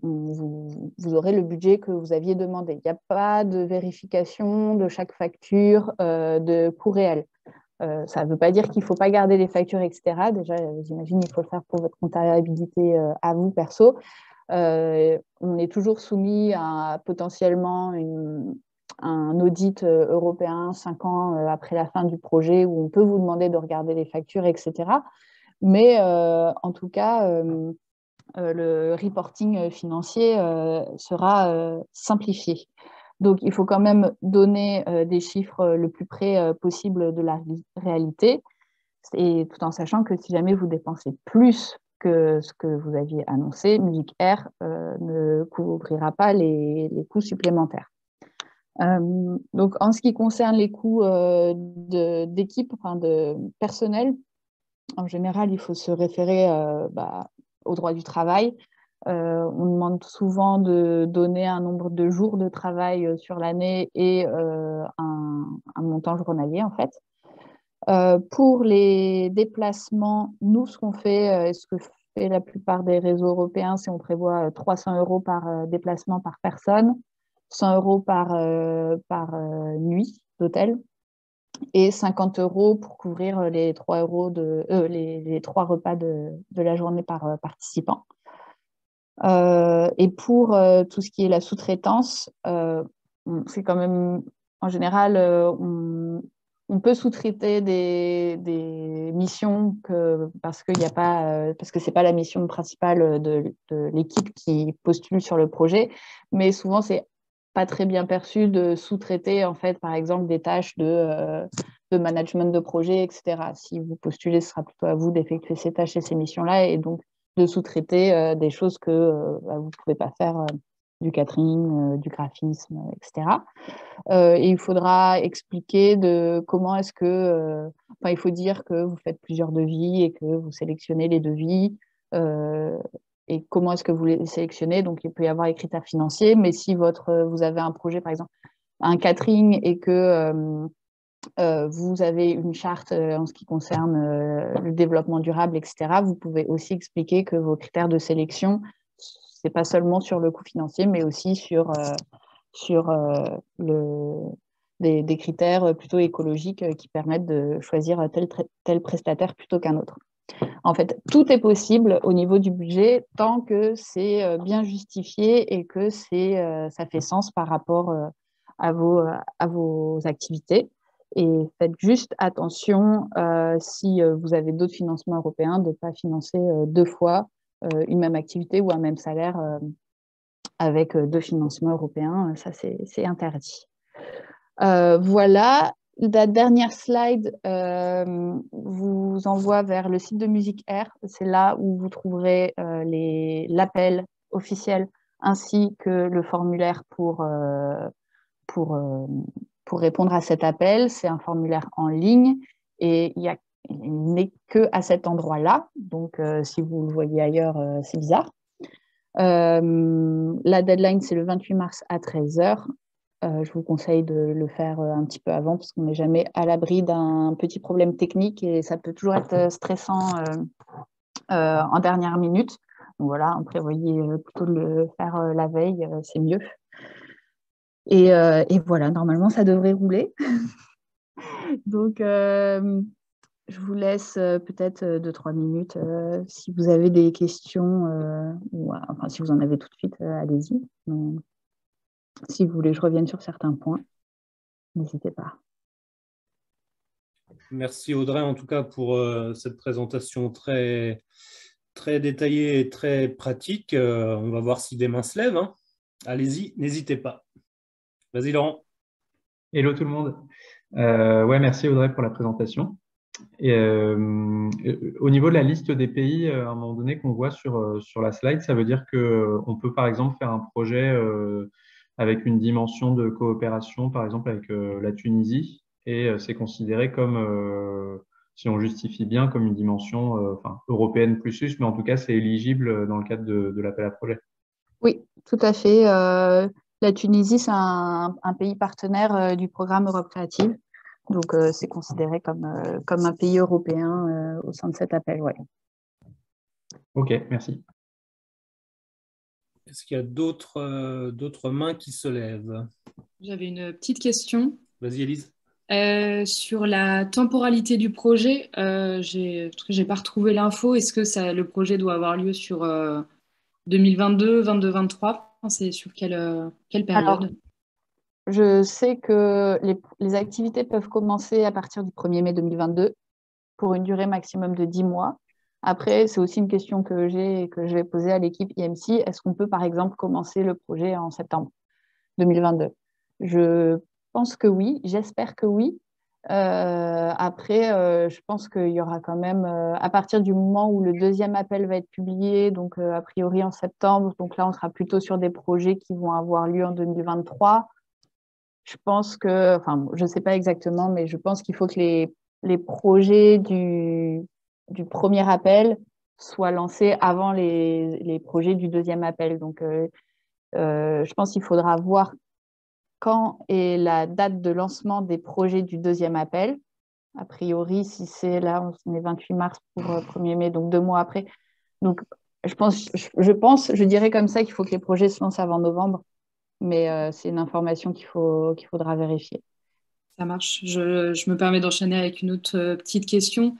vous aurez le budget que vous aviez demandé. Il n'y a pas de vérification de chaque facture de coût réel. Ça ne veut pas dire qu'il ne faut pas garder les factures, etc. Déjà, j'imagine qu'il faut le faire pour votre comptabilité à vous, perso. On est toujours soumis à potentiellement un audit européen 5 ans après la fin du projet où on peut vous demander de regarder les factures, etc. Mais en tout cas, le reporting financier sera simplifié. Donc, il faut quand même donner des chiffres le plus près possible de la réalité, et tout en sachant que si jamais vous dépensez plus que ce que vous aviez annoncé, Musique Air ne couvrira pas les coûts supplémentaires. Donc, en ce qui concerne les coûts d'équipe, enfin de personnel, en général, il faut se référer au droit du travail. On demande souvent de donner un nombre de jours de travail sur l'année et un montant journalier, en fait. Pour les déplacements, nous, ce qu'on fait, ce que fait la plupart des réseaux européens, c'est on prévoit 300 € par déplacement par personne, 100 € par nuit d'hôtel et 50 € pour couvrir les 3 les 3 repas de la journée par participant. Et pour tout ce qui est la sous-traitance, c'est quand même, en général, on peut sous-traiter des missions parce que c'est pas la mission principale de l'équipe qui postule sur le projet, mais souvent c'est pas très bien perçu de sous-traiter en fait par exemple des tâches de management de projet, etc. Si vous postulez, ce sera plutôt à vous d'effectuer ces tâches et ces missions-là, et donc de sous-traiter des choses que vous ne pouvez pas faire, du catering, du graphisme, etc. Et il faudra expliquer comment est-ce que... il faut dire que vous faites plusieurs devis et que vous sélectionnez les devis et comment est-ce que vous les sélectionnez. Donc, il peut y avoir les critères financiers, mais si vous avez un projet, par exemple, un catering et que vous avez une charte en ce qui concerne le développement durable, etc., vous pouvez aussi expliquer que vos critères de sélection, ce n'est pas seulement sur le coût financier, mais aussi sur des critères plutôt écologiques qui permettent de choisir tel prestataire plutôt qu'un autre. En fait, tout est possible au niveau du budget tant que c'est bien justifié et que ça fait sens par rapport à vos activités. Et faites juste attention, si vous avez d'autres financements européens, de ne pas financer 2 fois une même activité ou un même salaire avec 2 financements européens. Ça, c'est interdit. Voilà. La dernière slide vous envoie vers le site de Musique Air. C'est là où vous trouverez l'appel officiel ainsi que le formulaire pour répondre à cet appel. C'est un formulaire en ligne et il n'est qu'à cet endroit-là. Donc, si vous le voyez ailleurs, c'est bizarre. La deadline, c'est le 28 mars à 13h. Je vous conseille de le faire un petit peu avant parce qu'on n'est jamais à l'abri d'un petit problème technique et ça peut toujours être stressant en dernière minute. Donc voilà, prévoyez plutôt de le faire la veille, c'est mieux. Et voilà, normalement, ça devrait rouler. Donc, je vous laisse peut-être 2-3 minutes. Si vous avez des questions, ou enfin, si vous en avez tout de suite, allez-y. Mais si vous voulez que je revienne sur certains points, n'hésitez pas. Merci Audrey, en tout cas, pour cette présentation très, très détaillée et très pratique. On va voir si des mains se lèvent, hein. Allez-y, n'hésitez pas. Vas-y Laurent. Hello tout le monde. Merci Audrey pour la présentation. Et, au niveau de la liste des pays, à un moment donné qu'on voit sur la slide, ça veut dire qu'on peut par exemple faire un projet avec une dimension de coopération, par exemple avec la Tunisie, et c'est considéré comme si on justifie bien comme une dimension européenne plus, mais en tout cas, c'est éligible dans le cadre de l'appel à projet. Oui, tout à fait. La Tunisie, c'est un pays partenaire du programme Europe Créative. Donc, c'est considéré comme un pays européen au sein de cet appel. Ouais. OK, merci. Est-ce qu'il y a d'autres mains qui se lèvent? J'avais une petite question. Vas-y, Élise. Sur la temporalité du projet, j'ai pas retrouvé l'info. Est-ce que le projet doit avoir lieu sur 2022, 22, 23? Enfin, c'est sur quelle Alors, période? je sais que les activités peuvent commencer à partir du 1er mai 2022 pour une durée maximum de 10 mois. Après, c'est aussi une question que j'ai et que je vais poser à l'équipe IMC. Est-ce qu'on peut, par exemple, commencer le projet en septembre 2022? Je pense que oui, j'espère que oui. Après, je pense qu'il y aura quand même, à partir du moment où le deuxième appel va être publié, donc a priori en septembre, donc là, on sera plutôt sur des projets qui vont avoir lieu en 2023. Je pense que, enfin, je ne sais pas exactement, mais je pense qu'il faut que les projets du premier appel soient lancés avant les projets du deuxième appel. Donc, je pense qu'il faudra voir quand est la date de lancement des projets du deuxième appel. A priori, si c'est là, on est 28 mars pour 1er mai, donc 2 mois après. Donc, je dirais comme ça qu'il faut que les projets se lancent avant novembre, mais c'est une information qu'il faudra vérifier. Ça marche. Je me permets d'enchaîner avec une autre petite question.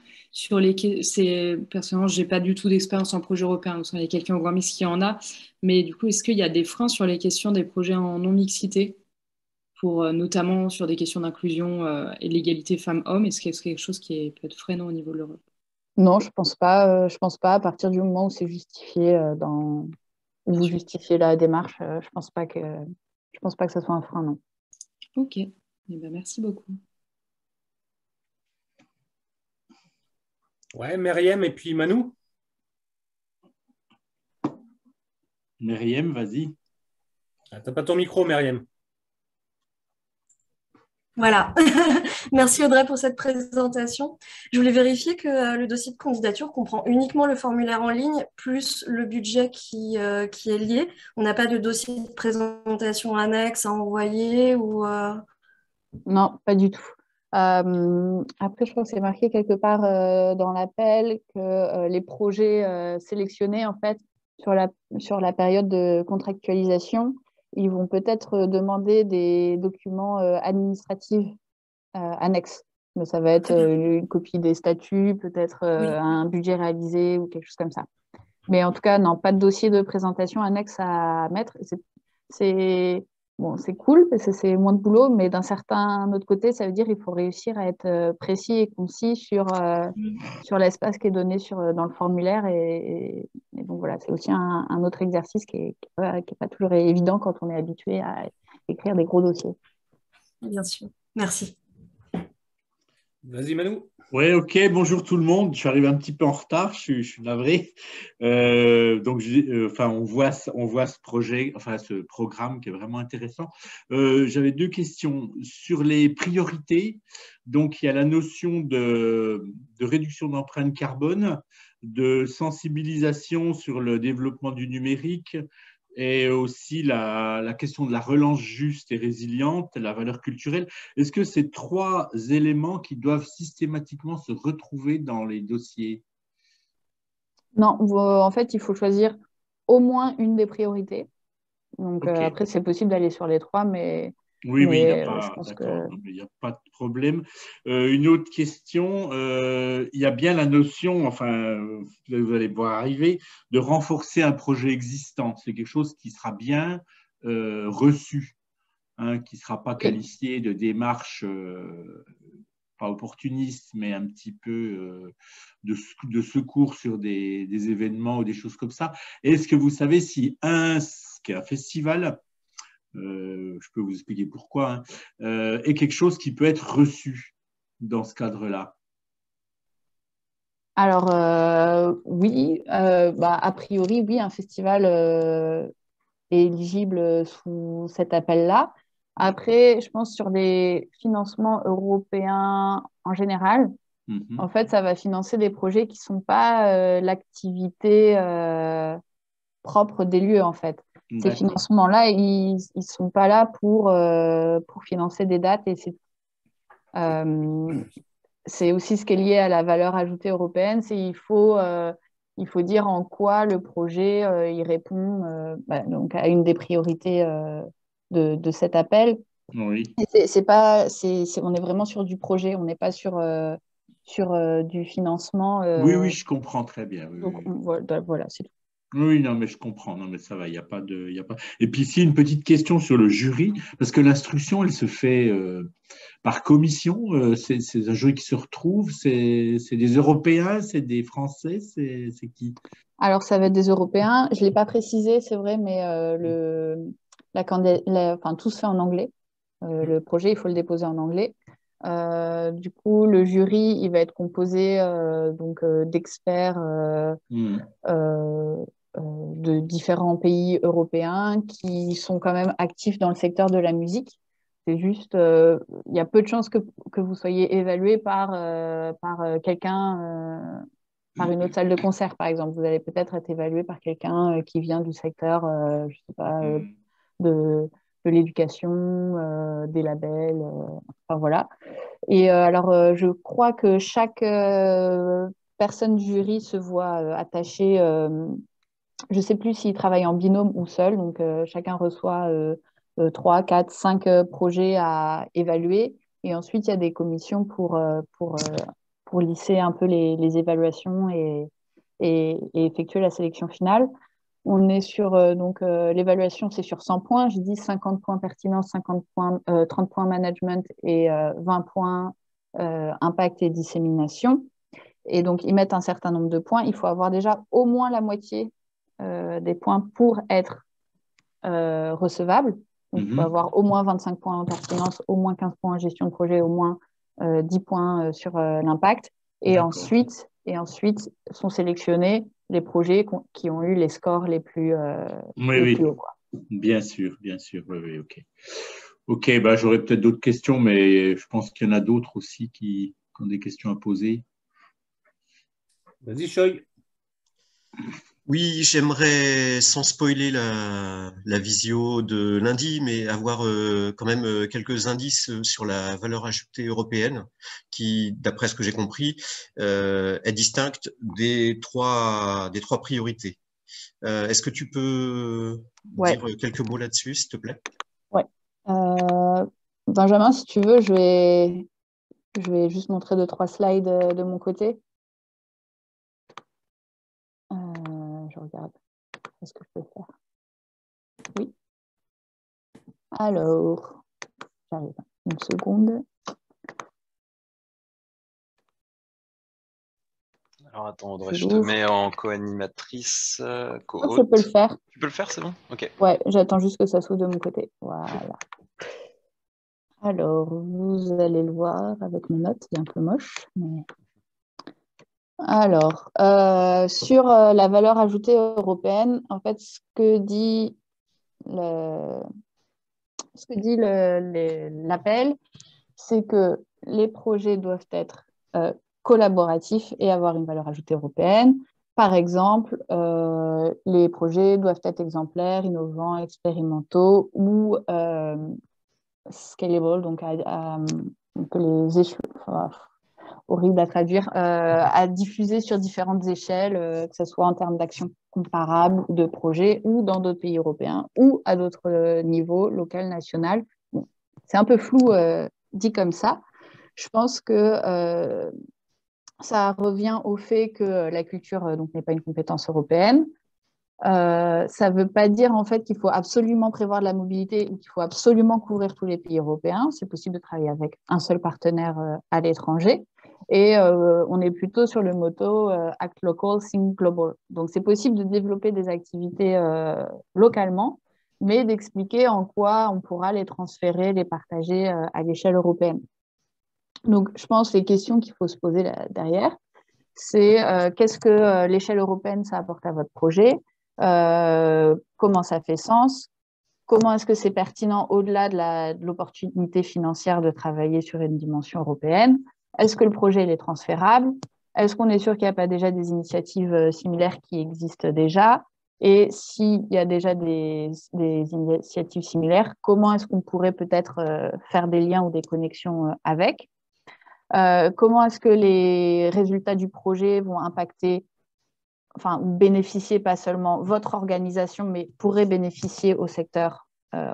Personnellement, je n'ai pas du tout d'expérience en projet européen, donc il y a quelqu'un au Grand Mix qui en a. Mais du coup, est-ce qu'il y a des freins sur les questions des projets en non-mixité, notamment sur des questions d'inclusion et de l'égalité femmes-hommes? Est-ce que c'est quelque chose qui peut être freinant au niveau de l'Europe? Non, je pense pas. Je pense pas. À partir du moment où c'est justifié où vous justifiez la démarche, je pense pas que ce soit un frein, non. Ok. Eh ben, merci beaucoup. Ouais, Meriem et puis Manou. Meriem, vas-y. Ah, t'as pas ton micro, Meriem. Voilà. Merci Audrey pour cette présentation. Je voulais vérifier que le dossier de candidature comprend uniquement le formulaire en ligne plus le budget qui est lié. On n'a pas de dossier de présentation annexe à envoyer ou Non, pas du tout. Après, je crois que c'est marqué quelque part dans l'appel que les projets sélectionnés, en fait, sur la période de contractualisation, ils vont peut-être demander des documents administratifs annexes. Mais ça va être une copie des statuts, peut-être Oui. un budget réalisé ou quelque chose comme ça. Mais en tout cas, non, pas de dossier de présentation annexe à mettre. Bon, c'est cool parce que c'est moins de boulot, mais d'un certain autre côté, ça veut dire qu'il faut réussir à être précis et concis sur l'espace qui est donné dans le formulaire. Et donc voilà, c'est aussi un autre exercice qui est pas toujours évident quand on est habitué à écrire des gros dossiers. Bien sûr. Merci. Vas-y, Manou. Ouais, ok, bonjour tout le monde. Je suis arrivé un petit peu en retard, je suis navré. Donc, on voit ce projet, enfin ce programme qui est vraiment intéressant. J'avais deux questions sur les priorités. Donc, il y a la notion de réduction d'empreinte carbone, de sensibilisation sur le développement du numérique, et aussi la question de la relance juste et résiliente, la valeur culturelle. Est-ce que ces trois éléments qui doivent systématiquement se retrouver dans les dossiers? Non, en fait, il faut choisir au moins une des priorités. Donc Okay. après, c'est possible d'aller sur les trois, mais oui, il n'y a je pas, pense que… il n'y a pas de problème. Une autre question, il y a bien la notion, enfin, vous allez voir arriver, de renforcer un projet existant. C'est quelque chose qui sera bien reçu, hein, qui ne sera pas qualifié de démarche pas opportuniste, mais un petit peu de secours sur des événements ou des choses comme ça. Est-ce que vous savez si un festival, je peux vous expliquer pourquoi, hein, est quelque chose qui peut être reçu dans ce cadre-là? Alors oui, a priori, oui, un festival est éligible sous cet appel-là. Après, je pense sur les financements européens en général, En fait, ça va financer des projets qui ne sont pas l'activité propre des lieux, en fait. Ces financements-là, ils ne sont pas là pour financer des dates et c'est aussi ce qui est lié à la valeur ajoutée européenne, c'est il faut dire en quoi le projet il répond donc à une des priorités de cet appel. Oui. On est vraiment sur du projet, on n'est pas sur du financement. Oui, je comprends très bien. Oui, donc, oui. voilà, c'est tout. Oui, non, mais je comprends. Non, mais ça va, il n'y a pas de. Et puis, ici, une petite question sur le jury, parce que l'instruction, elle se fait par commission. C'est un jury qui se retrouve. C'est des Européens, c'est des Français, c'est qui? Alors, ça va être des Européens. Je ne l'ai pas précisé, c'est vrai, mais tout se fait en anglais. Le projet, il faut le déposer en anglais. Du coup, le jury, il va être composé d'experts de différents pays européens qui sont quand même actifs dans le secteur de la musique. C'est juste, il y a peu de chances que vous soyez évalué par quelqu'un, par une autre salle de concert, par exemple. Vous allez peut-être être évalué par quelqu'un qui vient du secteur, je sais pas, de l'éducation, des labels, enfin voilà. Et alors, je crois que chaque personne du jury se voit attachée, je ne sais plus s'ils travaillent en binôme ou seul, donc chacun reçoit 3, 4, 5 projets à évaluer. Et ensuite, il y a des commissions pour lisser un peu les évaluations et effectuer la sélection finale. On est sur, l'évaluation, c'est sur 100 points. J'ai dit 50 points pertinence, 50 points, 30 points management et 20 points impact et dissémination. Et donc, ils mettent un certain nombre de points. Il faut avoir déjà au moins la moitié des points pour être recevable. Donc, il faut avoir au moins 25 points en pertinence, au moins 15 points en gestion de projet, au moins 10 points sur l'impact. Et ensuite sont sélectionnés les projets qui ont eu les scores les plus hauts. Quoi. Bien sûr. Oui, ok. Ok, bah, j'aurais peut-être d'autres questions, mais je pense qu'il y en a d'autres aussi qui ont des questions à poser. Vas-y, Choi. Oui, j'aimerais, sans spoiler la visio de lundi, mais avoir quand même quelques indices sur la valeur ajoutée européenne qui, d'après ce que j'ai compris, est distincte des trois priorités. Est-ce que tu peux dire quelques mots là-dessus, s'il te plaît? Ouais. Benjamin, si tu veux, je vais juste montrer 2-3 slides de mon côté. Je regarde. Qu'est-ce que je peux faire? Oui. Alors, j'arrive. Une seconde. Alors attends, Audrey, je te mets en co-animatrice, co-hôte. Je peux le faire. Tu peux le faire, c'est bon? Ok. Ouais, j'attends juste que ça s'ouvre de mon côté. Voilà. Alors, vous allez le voir avec mes notes, c'est un peu moche. Mais... Alors, sur la valeur ajoutée européenne, en fait, ce que dit l'appel, c'est que les projets doivent être collaboratifs et avoir une valeur ajoutée européenne. Par exemple, les projets doivent être exemplaires, innovants, expérimentaux ou scalable, donc on peut les échelons, horrible à traduire, à diffuser sur différentes échelles, que ce soit en termes d'actions comparables ou de projets ou dans d'autres pays européens ou à d'autres niveaux, local, national. Bon, c'est un peu flou dit comme ça. Je pense que ça revient au fait que la culture n'est pas une compétence européenne. Ça ne veut pas dire en fait qu'il faut absolument prévoir de la mobilité ou qu'il faut absolument couvrir tous les pays européens. C'est possible de travailler avec un seul partenaire à l'étranger. Et on est plutôt sur le motto Act Local, Think Global. Donc, c'est possible de développer des activités localement, mais d'expliquer en quoi on pourra les transférer, les partager à l'échelle européenne. Donc, je pense que les questions qu'il faut se poser derrière, c'est qu'est-ce que l'échelle européenne, ça apporte à votre projet? Comment ça fait sens? Comment est-ce que c'est pertinent au-delà de l'opportunité financière de travailler sur une dimension européenne? Est-ce que le projet il est transférable? Est-ce qu'on est sûr qu'il n'y a pas déjà des initiatives similaires qui existent déjà? Et s'il y a déjà des initiatives similaires, comment est-ce qu'on pourrait peut-être faire des liens ou des connexions avec? Comment est-ce que les résultats du projet vont impacter, enfin, bénéficier pas seulement votre organisation, mais pourraient bénéficier au secteur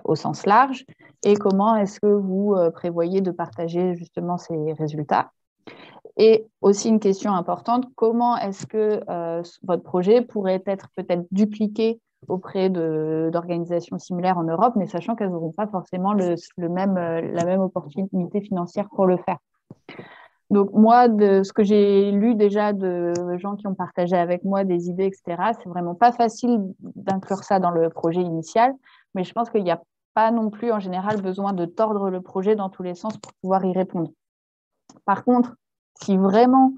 au sens large? Et comment est-ce que vous prévoyez de partager justement ces résultats? Et aussi une question importante, comment est-ce que votre projet pourrait être peut-être dupliqué auprès d'organisations similaires en Europe, mais sachant qu'elles n'auront pas forcément la même opportunité financière pour le faire. Donc moi, de ce que j'ai lu déjà de gens qui ont partagé avec moi des idées, etc., c'est vraiment pas facile d'inclure ça dans le projet initial, mais je pense qu'il n'y a pas non plus en général besoin de tordre le projet dans tous les sens pour pouvoir y répondre. Par contre, si vraiment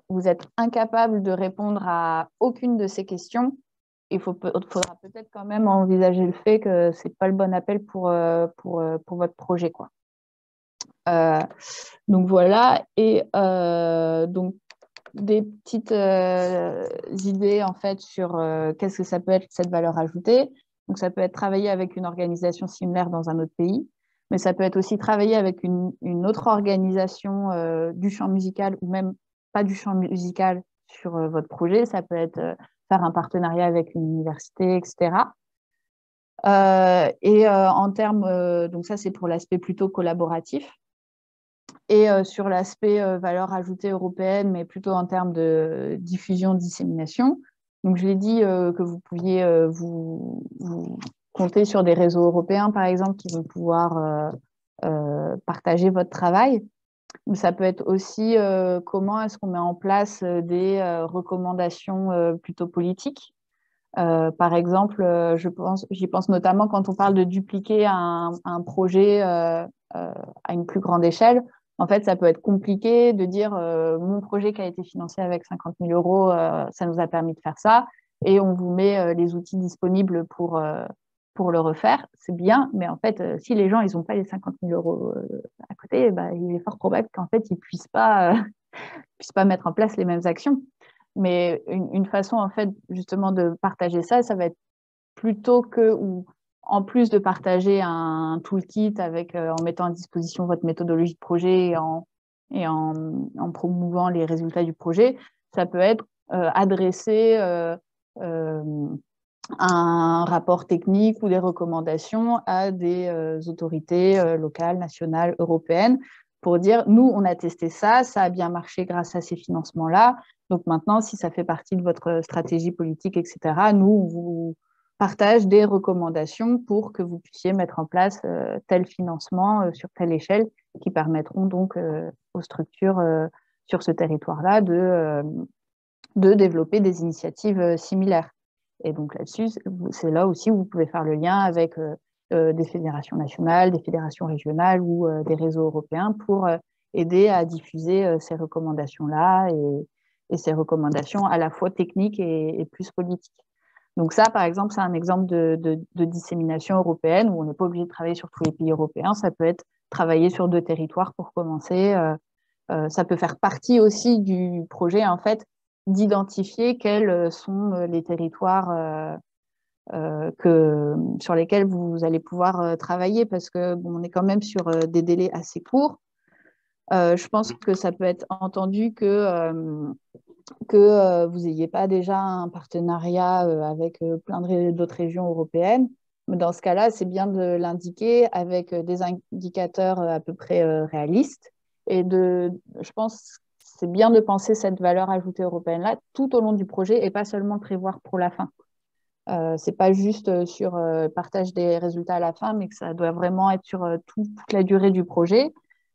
vous êtes incapable de répondre à aucune de ces questions, il faudra peut-être quand même envisager le fait que ce n'est pas le bon appel pour votre projet, quoi. Donc voilà, et donc des petites idées en fait sur qu'est-ce que ça peut être cette valeur ajoutée. Donc ça peut être travailler avec une organisation similaire dans un autre pays, mais ça peut être aussi travailler avec une autre organisation du champ musical ou même pas du champ musical sur votre projet. Ça peut être faire un partenariat avec une université, etc. En termes, donc ça c'est pour l'aspect plutôt collaboratif. Et sur l'aspect valeur ajoutée européenne, mais plutôt en termes de diffusion, dissémination. Donc, je l'ai dit que vous pouviez vous compter sur des réseaux européens, par exemple, qui vont pouvoir partager votre travail. Mais ça peut être aussi comment est-ce qu'on met en place des recommandations plutôt politiques. Par exemple, j'y pense notamment quand on parle de dupliquer un projet à une plus grande échelle. En fait, ça peut être compliqué de dire mon projet qui a été financé avec 50 000 euros, ça nous a permis de faire ça, et on vous met les outils disponibles pour le refaire. C'est bien, mais en fait, si les gens ils n'ont pas les 50 000 euros à côté, bah, il est fort probable qu'en fait, ils ne puissent pas mettre en place les mêmes actions. Mais une façon, en fait, justement, de partager ça, ça va être plutôt que, ou en plus de partager un toolkit avec, en mettant à disposition votre méthodologie de projet et en promouvant les résultats du projet, ça peut être adresser un rapport technique ou des recommandations à des autorités locales, nationales, européennes, pour dire, nous, on a testé ça, ça a bien marché grâce à ces financements-là. Donc maintenant, si ça fait partie de votre stratégie politique, etc., nous, on vous partage des recommandations pour que vous puissiez mettre en place tel financement sur telle échelle qui permettront donc aux structures sur ce territoire-là de développer des initiatives similaires. Et donc là-dessus, c'est là aussi où vous pouvez faire le lien avec des fédérations nationales, des fédérations régionales ou des réseaux européens pour aider à diffuser ces recommandations-là et ces recommandations à la fois techniques et plus politiques. Donc ça, par exemple, c'est un exemple de dissémination européenne où on n'est pas obligé de travailler sur tous les pays européens. Ça peut être travailler sur 2 territoires pour commencer. Ça peut faire partie aussi du projet, en fait, d'identifier quels sont les territoires sur lesquels vous allez pouvoir travailler, parce que bon, on est quand même sur des délais assez courts. Je pense que ça peut être entendu que vous n'ayez pas déjà un partenariat avec plein d'autres régions européennes. Mais dans ce cas-là, c'est bien de l'indiquer avec des indicateurs à peu près réalistes. Et je pense c'est bien de penser cette valeur ajoutée européenne-là tout au long du projet et pas seulement le prévoir pour la fin. Ce n'est pas juste sur partage des résultats à la fin, mais que ça doit vraiment être sur toute la durée du projet.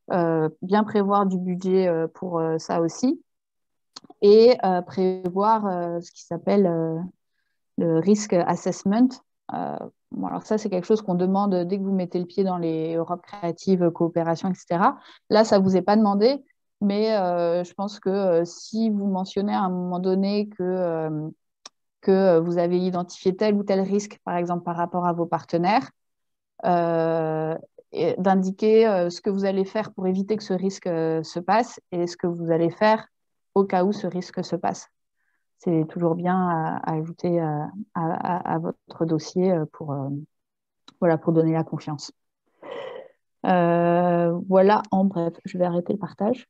Bien prévoir du budget pour ça aussi. Et prévoir ce qui s'appelle le risk assessment. Bon, alors ça, c'est quelque chose qu'on demande dès que vous mettez le pied dans les Europe créatives, coopération, etc. Là, ça ne vous est pas demandé, mais je pense que si vous mentionnez à un moment donné que vous avez identifié tel ou tel risque, par exemple par rapport à vos partenaires, d'indiquer ce que vous allez faire pour éviter que ce risque se passe et ce que vous allez faire au cas où ce risque se passe. C'est toujours bien à ajouter à votre dossier pour donner la confiance. Voilà, en bref, je vais arrêter le partage.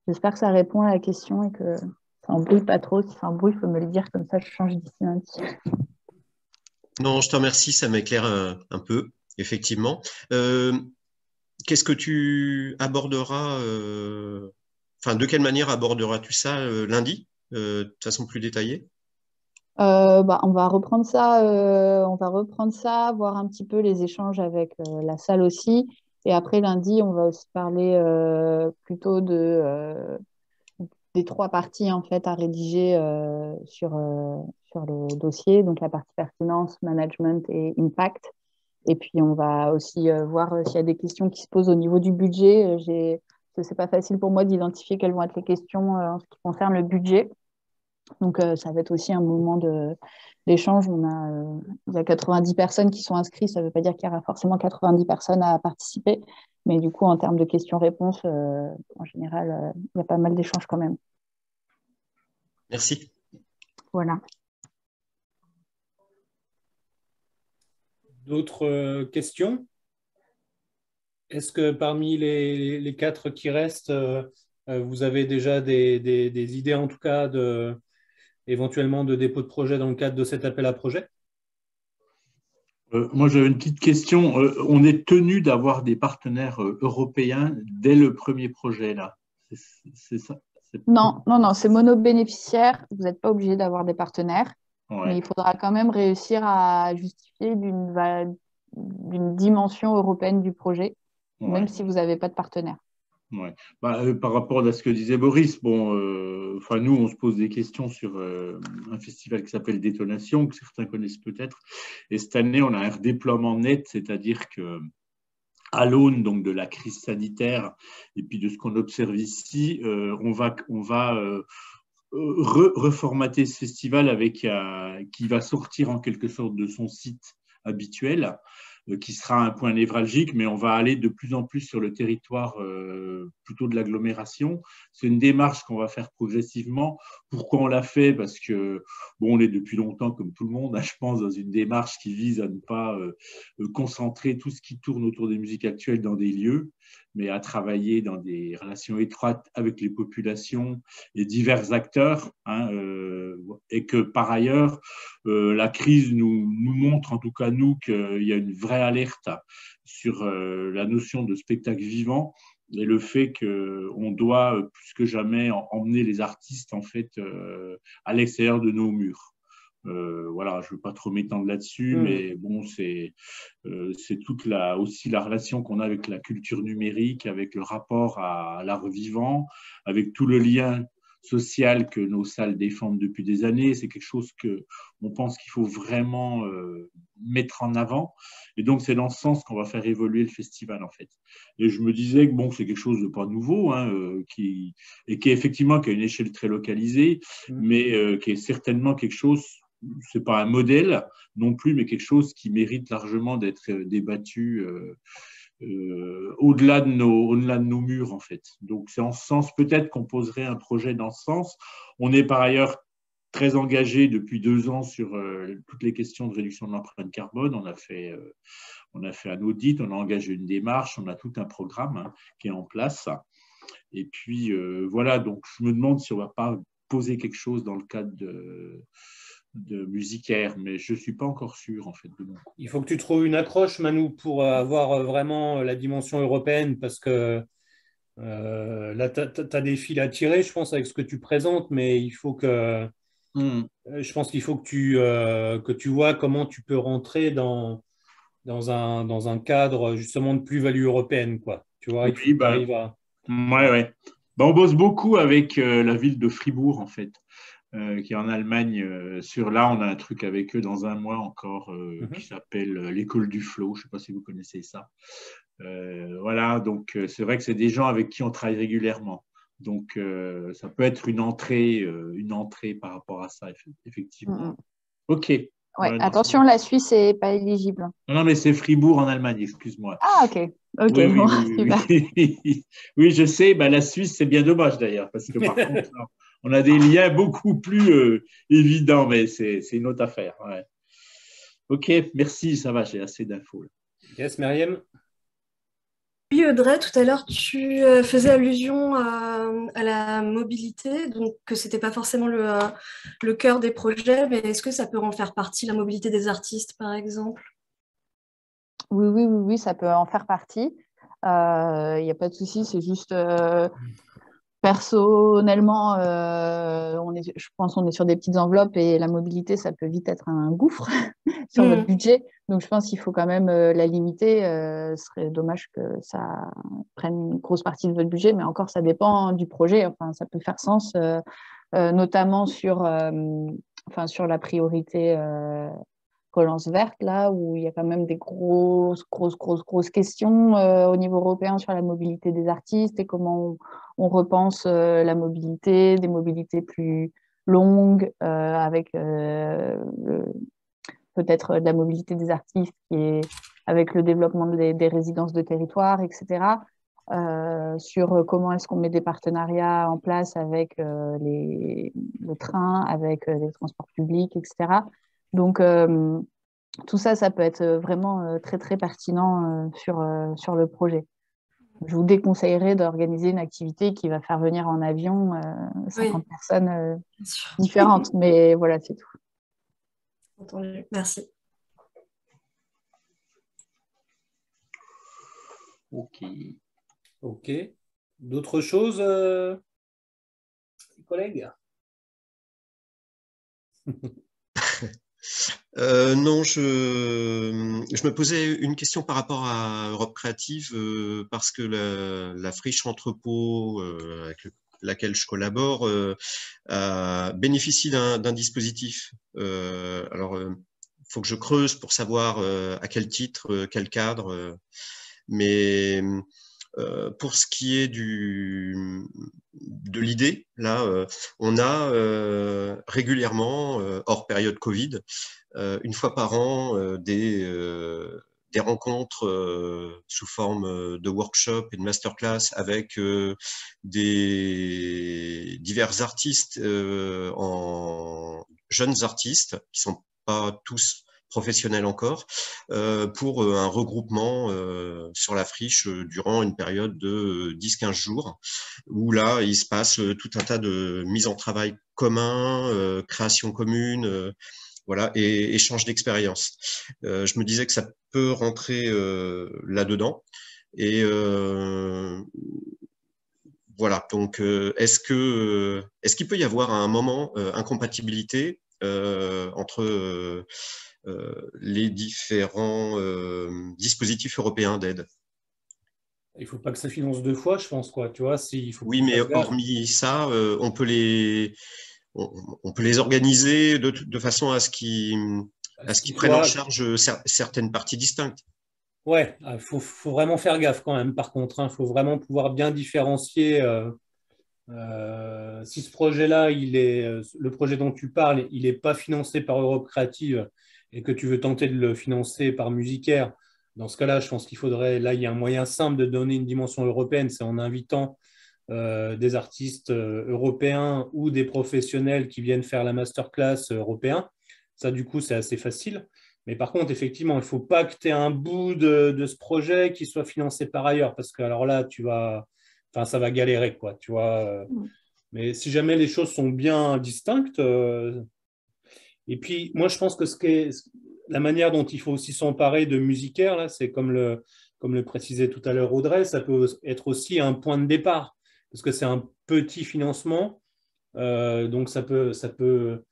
J'espère que ça répond à la question et que ça embrouille pas trop. Si ça embrouille, il faut me le dire, comme ça je change d'ici lundi. Non, je te remercie, ça m'éclaire un peu, effectivement. Qu'est-ce que tu aborderas, de quelle manière aborderas-tu ça lundi, de façon plus détaillée? On va reprendre ça, voir un petit peu les échanges avec la salle aussi. Et après, lundi, on va aussi parler plutôt des 3 parties en fait, à rédiger sur le dossier, donc la partie pertinence, management et impact. Et puis, on va aussi voir s'il y a des questions qui se posent au niveau du budget. C'est pas facile pour moi d'identifier quelles vont être les questions en ce qui concerne le budget. Donc, ça va être aussi un moment d'échange. Il y a 90 personnes qui sont inscrites. Ça ne veut pas dire qu'il y aura forcément 90 personnes à participer. Mais du coup, en termes de questions-réponses, en général, il y a pas mal d'échanges quand même. Merci. Voilà. D'autres questions? Est-ce que parmi les 4 qui restent, vous avez déjà des idées, en tout cas, éventuellement de dépôt de projet dans le cadre de cet appel à projet? Moi, j'avais une petite question. On est tenu d'avoir des partenaires européens dès le premier projet, là. C'est ça? Non, c'est monobénéficiaire. Vous n'êtes pas obligé d'avoir des partenaires. Ouais. Mais il faudra quand même réussir à justifier d'une dimension européenne du projet, ouais, même si vous n'avez pas de partenaire. Ouais. Par rapport à ce que disait Boris, nous, on se pose des questions sur un festival qui s'appelle Détonation, que certains connaissent peut-être. Et cette année, on a un redéploiement net, c'est-à-dire que à l'aune donc de la crise sanitaire et puis de ce qu'on observe ici, on va reformater ce festival qui va sortir en quelque sorte de son site habituel, qui sera un point névralgique, mais on va aller de plus en plus sur le territoire plutôt de l'agglomération. C'est une démarche qu'on va faire progressivement. Pourquoi on l'a fait? Parce que on est depuis longtemps, comme tout le monde, je pense, dans une démarche qui vise à ne pas concentrer tout ce qui tourne autour des musiques actuelles dans des lieux, mais à travailler dans des relations étroites avec les populations et divers acteurs, et que par ailleurs, la crise nous montre, en tout cas nous, qu'il y a une vraie alerte sur la notion de spectacle vivant et le fait qu'on doit plus que jamais emmener les artistes en fait à l'extérieur de nos murs. Voilà, je ne veux pas trop m'étendre là-dessus, mais bon, c'est toute aussi la relation qu'on a avec la culture numérique, avec le rapport à l'art vivant, avec tout le lien social que nos salles défendent depuis des années. C'est quelque chose qu'on pense qu'il faut vraiment mettre en avant. Et donc, c'est dans ce sens qu'on va faire évoluer le festival, en fait. Et je me disais que c'est quelque chose de pas nouveau, qui a une échelle très localisée, mais qui est certainement quelque chose, c'est pas un modèle non plus, mais quelque chose qui mérite largement d'être débattu au-delà de nos murs, en fait. Donc, c'est en ce sens, peut-être qu'on poserait un projet dans ce sens. On est par ailleurs très engagé depuis 2 ans sur toutes les questions de réduction de l'empreinte carbone. On a fait un audit, on a engagé une démarche, on a tout un programme qui est en place. Et puis, voilà, donc je me demande si on ne va pas poser quelque chose dans le cadre de musicaire, mais je ne suis pas encore sûr, en fait. Il faut que tu trouves une accroche, Manu, pour avoir vraiment la dimension européenne, parce que là, tu as des fils à tirer, je pense, avec ce que tu présentes, mais il faut que... Je pense qu'il faut que tu vois comment tu peux rentrer dans un cadre, justement, de plus-value européenne, quoi. Tu vois, il faut que tu arrives à... Ouais. On bosse beaucoup avec la ville de Fribourg, en fait. Qui est en Allemagne. Là, on a un truc avec eux dans un mois encore qui s'appelle l'école du flow. Je ne sais pas si vous connaissez ça. Voilà, donc c'est vrai que c'est des gens avec qui on travaille régulièrement. Donc, ça peut être une entrée par rapport à ça, effectivement. OK. Ouais, attention, la Suisse n'est pas éligible. Non, mais c'est Fribourg en Allemagne, excuse-moi. Ah, ok. Ok, oui, bon, oui, je sais. Bah, la Suisse, c'est bien dommage d'ailleurs, parce que par contre, on a des liens beaucoup plus évidents, mais c'est une autre affaire. Ouais. Ok, merci, ça va, j'ai assez d'infos. Yes, Myriam. Oui, Audrey, tout à l'heure, tu faisais allusion à la mobilité, donc que ce n'était pas forcément le cœur des projets, mais est-ce que ça peut en faire partie, la mobilité des artistes, par exemple? Oui, ça peut en faire partie. Il n'y a pas de souci, c'est juste personnellement, je pense qu'on est sur des petites enveloppes et la mobilité, ça peut vite être un gouffre sur votre budget. Donc, je pense qu'il faut quand même la limiter. Ce serait dommage que ça prenne une grosse partie de votre budget, mais encore, ça dépend du projet. Enfin, ça peut faire sens, notamment sur la priorité relance verte, là, où il y a quand même des grosses questions au niveau européen sur la mobilité des artistes et comment on repense la mobilité, des mobilités plus longues, avec peut-être de la mobilité des artistes qui est avec le développement des résidences de territoire, etc. Sur comment est-ce qu'on met des partenariats en place avec le train, avec les transports publics, etc. Donc, tout ça, ça peut être vraiment très, très pertinent sur le projet. Je vous déconseillerais d'organiser une activité qui va faire venir en avion 50 personnes différentes. Mais voilà, c'est tout. Entendu. Merci. Ok. D'autres choses, collègues? Non, je me posais une question par rapport à Europe Créative parce que la friche entrepôt avec laquelle je collabore bénéficie d'un dispositif. Alors, il faut que je creuse pour savoir à quel titre, quel cadre, mais pour ce qui est de l'idée, là, on a régulièrement, hors période Covid, une fois par an, des rencontres sous forme de workshops et de masterclass avec des divers artistes, jeunes artistes qui sont pas tous professionnels encore, pour un regroupement sur la friche durant une période de 10-15 jours, où là, il se passe tout un tas de mises en travail commun, création commune, voilà, et échange d'expériences. Je me disais que ça peut rentrer là-dedans. Et voilà, donc est-ce qu'il peut y avoir à un moment incompatibilité entre les différents dispositifs européens d'aide? Il ne faut pas que ça finance deux fois, je pense, quoi. Tu vois, oui, mais hormis ça, on peut les organiser de façon à ce qu'ils prennent en charge certaines parties distinctes. Ouais, il faut vraiment faire gaffe quand même, par contre. Il faut vraiment pouvoir bien différencier. Si ce projet-là, le projet dont tu parles, il n'est pas financé par Europe Créative et que tu veux tenter de le financer par Musicaire, dans ce cas-là, je pense qu'il faudrait, là, il y a un moyen simple de donner une dimension européenne, c'est en invitant des artistes européens ou des professionnels qui viennent faire la masterclass européen. Ça, du coup, c'est assez facile. Mais par contre, effectivement, il ne faut pas que tu aies un bout de ce projet qui soit financé par ailleurs, parce que alors là, ça va galérer, quoi, tu vois. Mais si jamais les choses sont bien distinctes, et puis moi, je pense que la manière dont il faut aussi s'emparer de Musicaire, là, c'est comme le précisait tout à l'heure Audrey, ça peut être aussi un point de départ, parce que c'est un petit financement, donc ça peut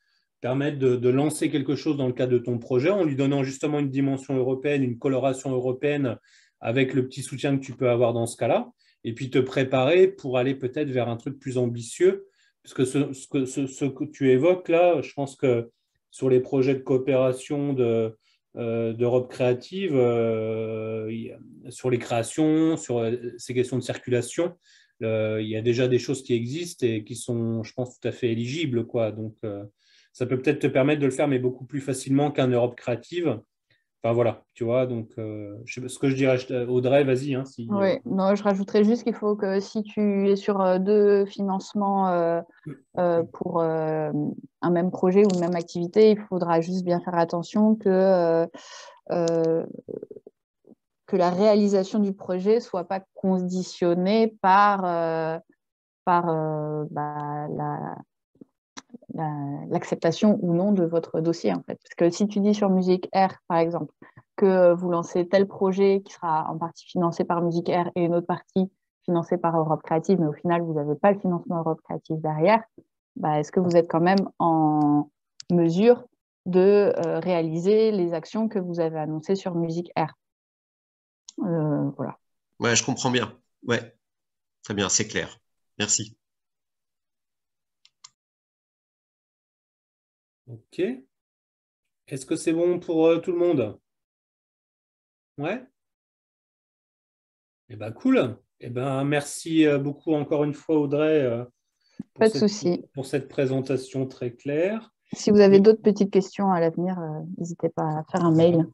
permettre de lancer quelque chose dans le cadre de ton projet en lui donnant justement une dimension européenne, une coloration européenne avec le petit soutien que tu peux avoir dans ce cas-là, et puis te préparer pour aller peut-être vers un truc plus ambitieux, puisque ce que tu évoques là, je pense que sur les projets de coopération d'Europe Créative, sur les créations, sur ces questions de circulation, il y a déjà des choses qui existent et qui sont, je pense, tout à fait éligibles, quoi. Donc, ça peut peut-être te permettre de le faire, mais beaucoup plus facilement qu'un Europe créative. Enfin voilà, tu vois, donc je sais pas ce que je dirais, Audrey, vas-y. Hein, si, Oui, non, je rajouterais juste qu'il faut que si tu es sur deux financements pour un même projet ou une même activité, il faudra juste bien faire attention que la réalisation du projet ne soit pas conditionnée par l'acceptation ou non de votre dossier, en fait. Parce que si tu dis sur Musique Air, par exemple, que vous lancez tel projet qui sera en partie financé par Musique Air et une autre partie financée par Europe Créative, mais au final, vous n'avez pas le financement Europe Créative derrière, est-ce que vous êtes quand même en mesure de réaliser les actions que vous avez annoncées sur Musique Air? Voilà. Ouais, je comprends bien. Ouais, très bien, c'est clair. Merci. Ok. Est-ce que c'est bon pour tout le monde? Ouais? Eh ben cool. Eh ben, merci beaucoup encore une fois, Audrey, Pas de souci. pour cette présentation très claire. Si vous avez d'autres petites questions à l'avenir, n'hésitez pas à faire un mail.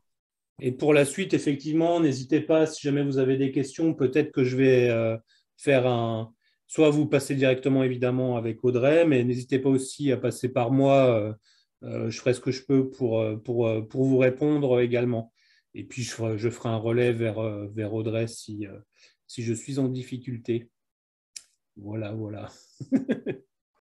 Et pour la suite, effectivement, n'hésitez pas, si jamais vous avez des questions, peut-être que je vais faire un... Soit vous passez directement, évidemment, avec Audrey, mais n'hésitez pas aussi à passer par moi. Je ferai ce que je peux pour vous répondre également. Et puis, je ferai un relais vers Audrey si je suis en difficulté. Voilà, voilà.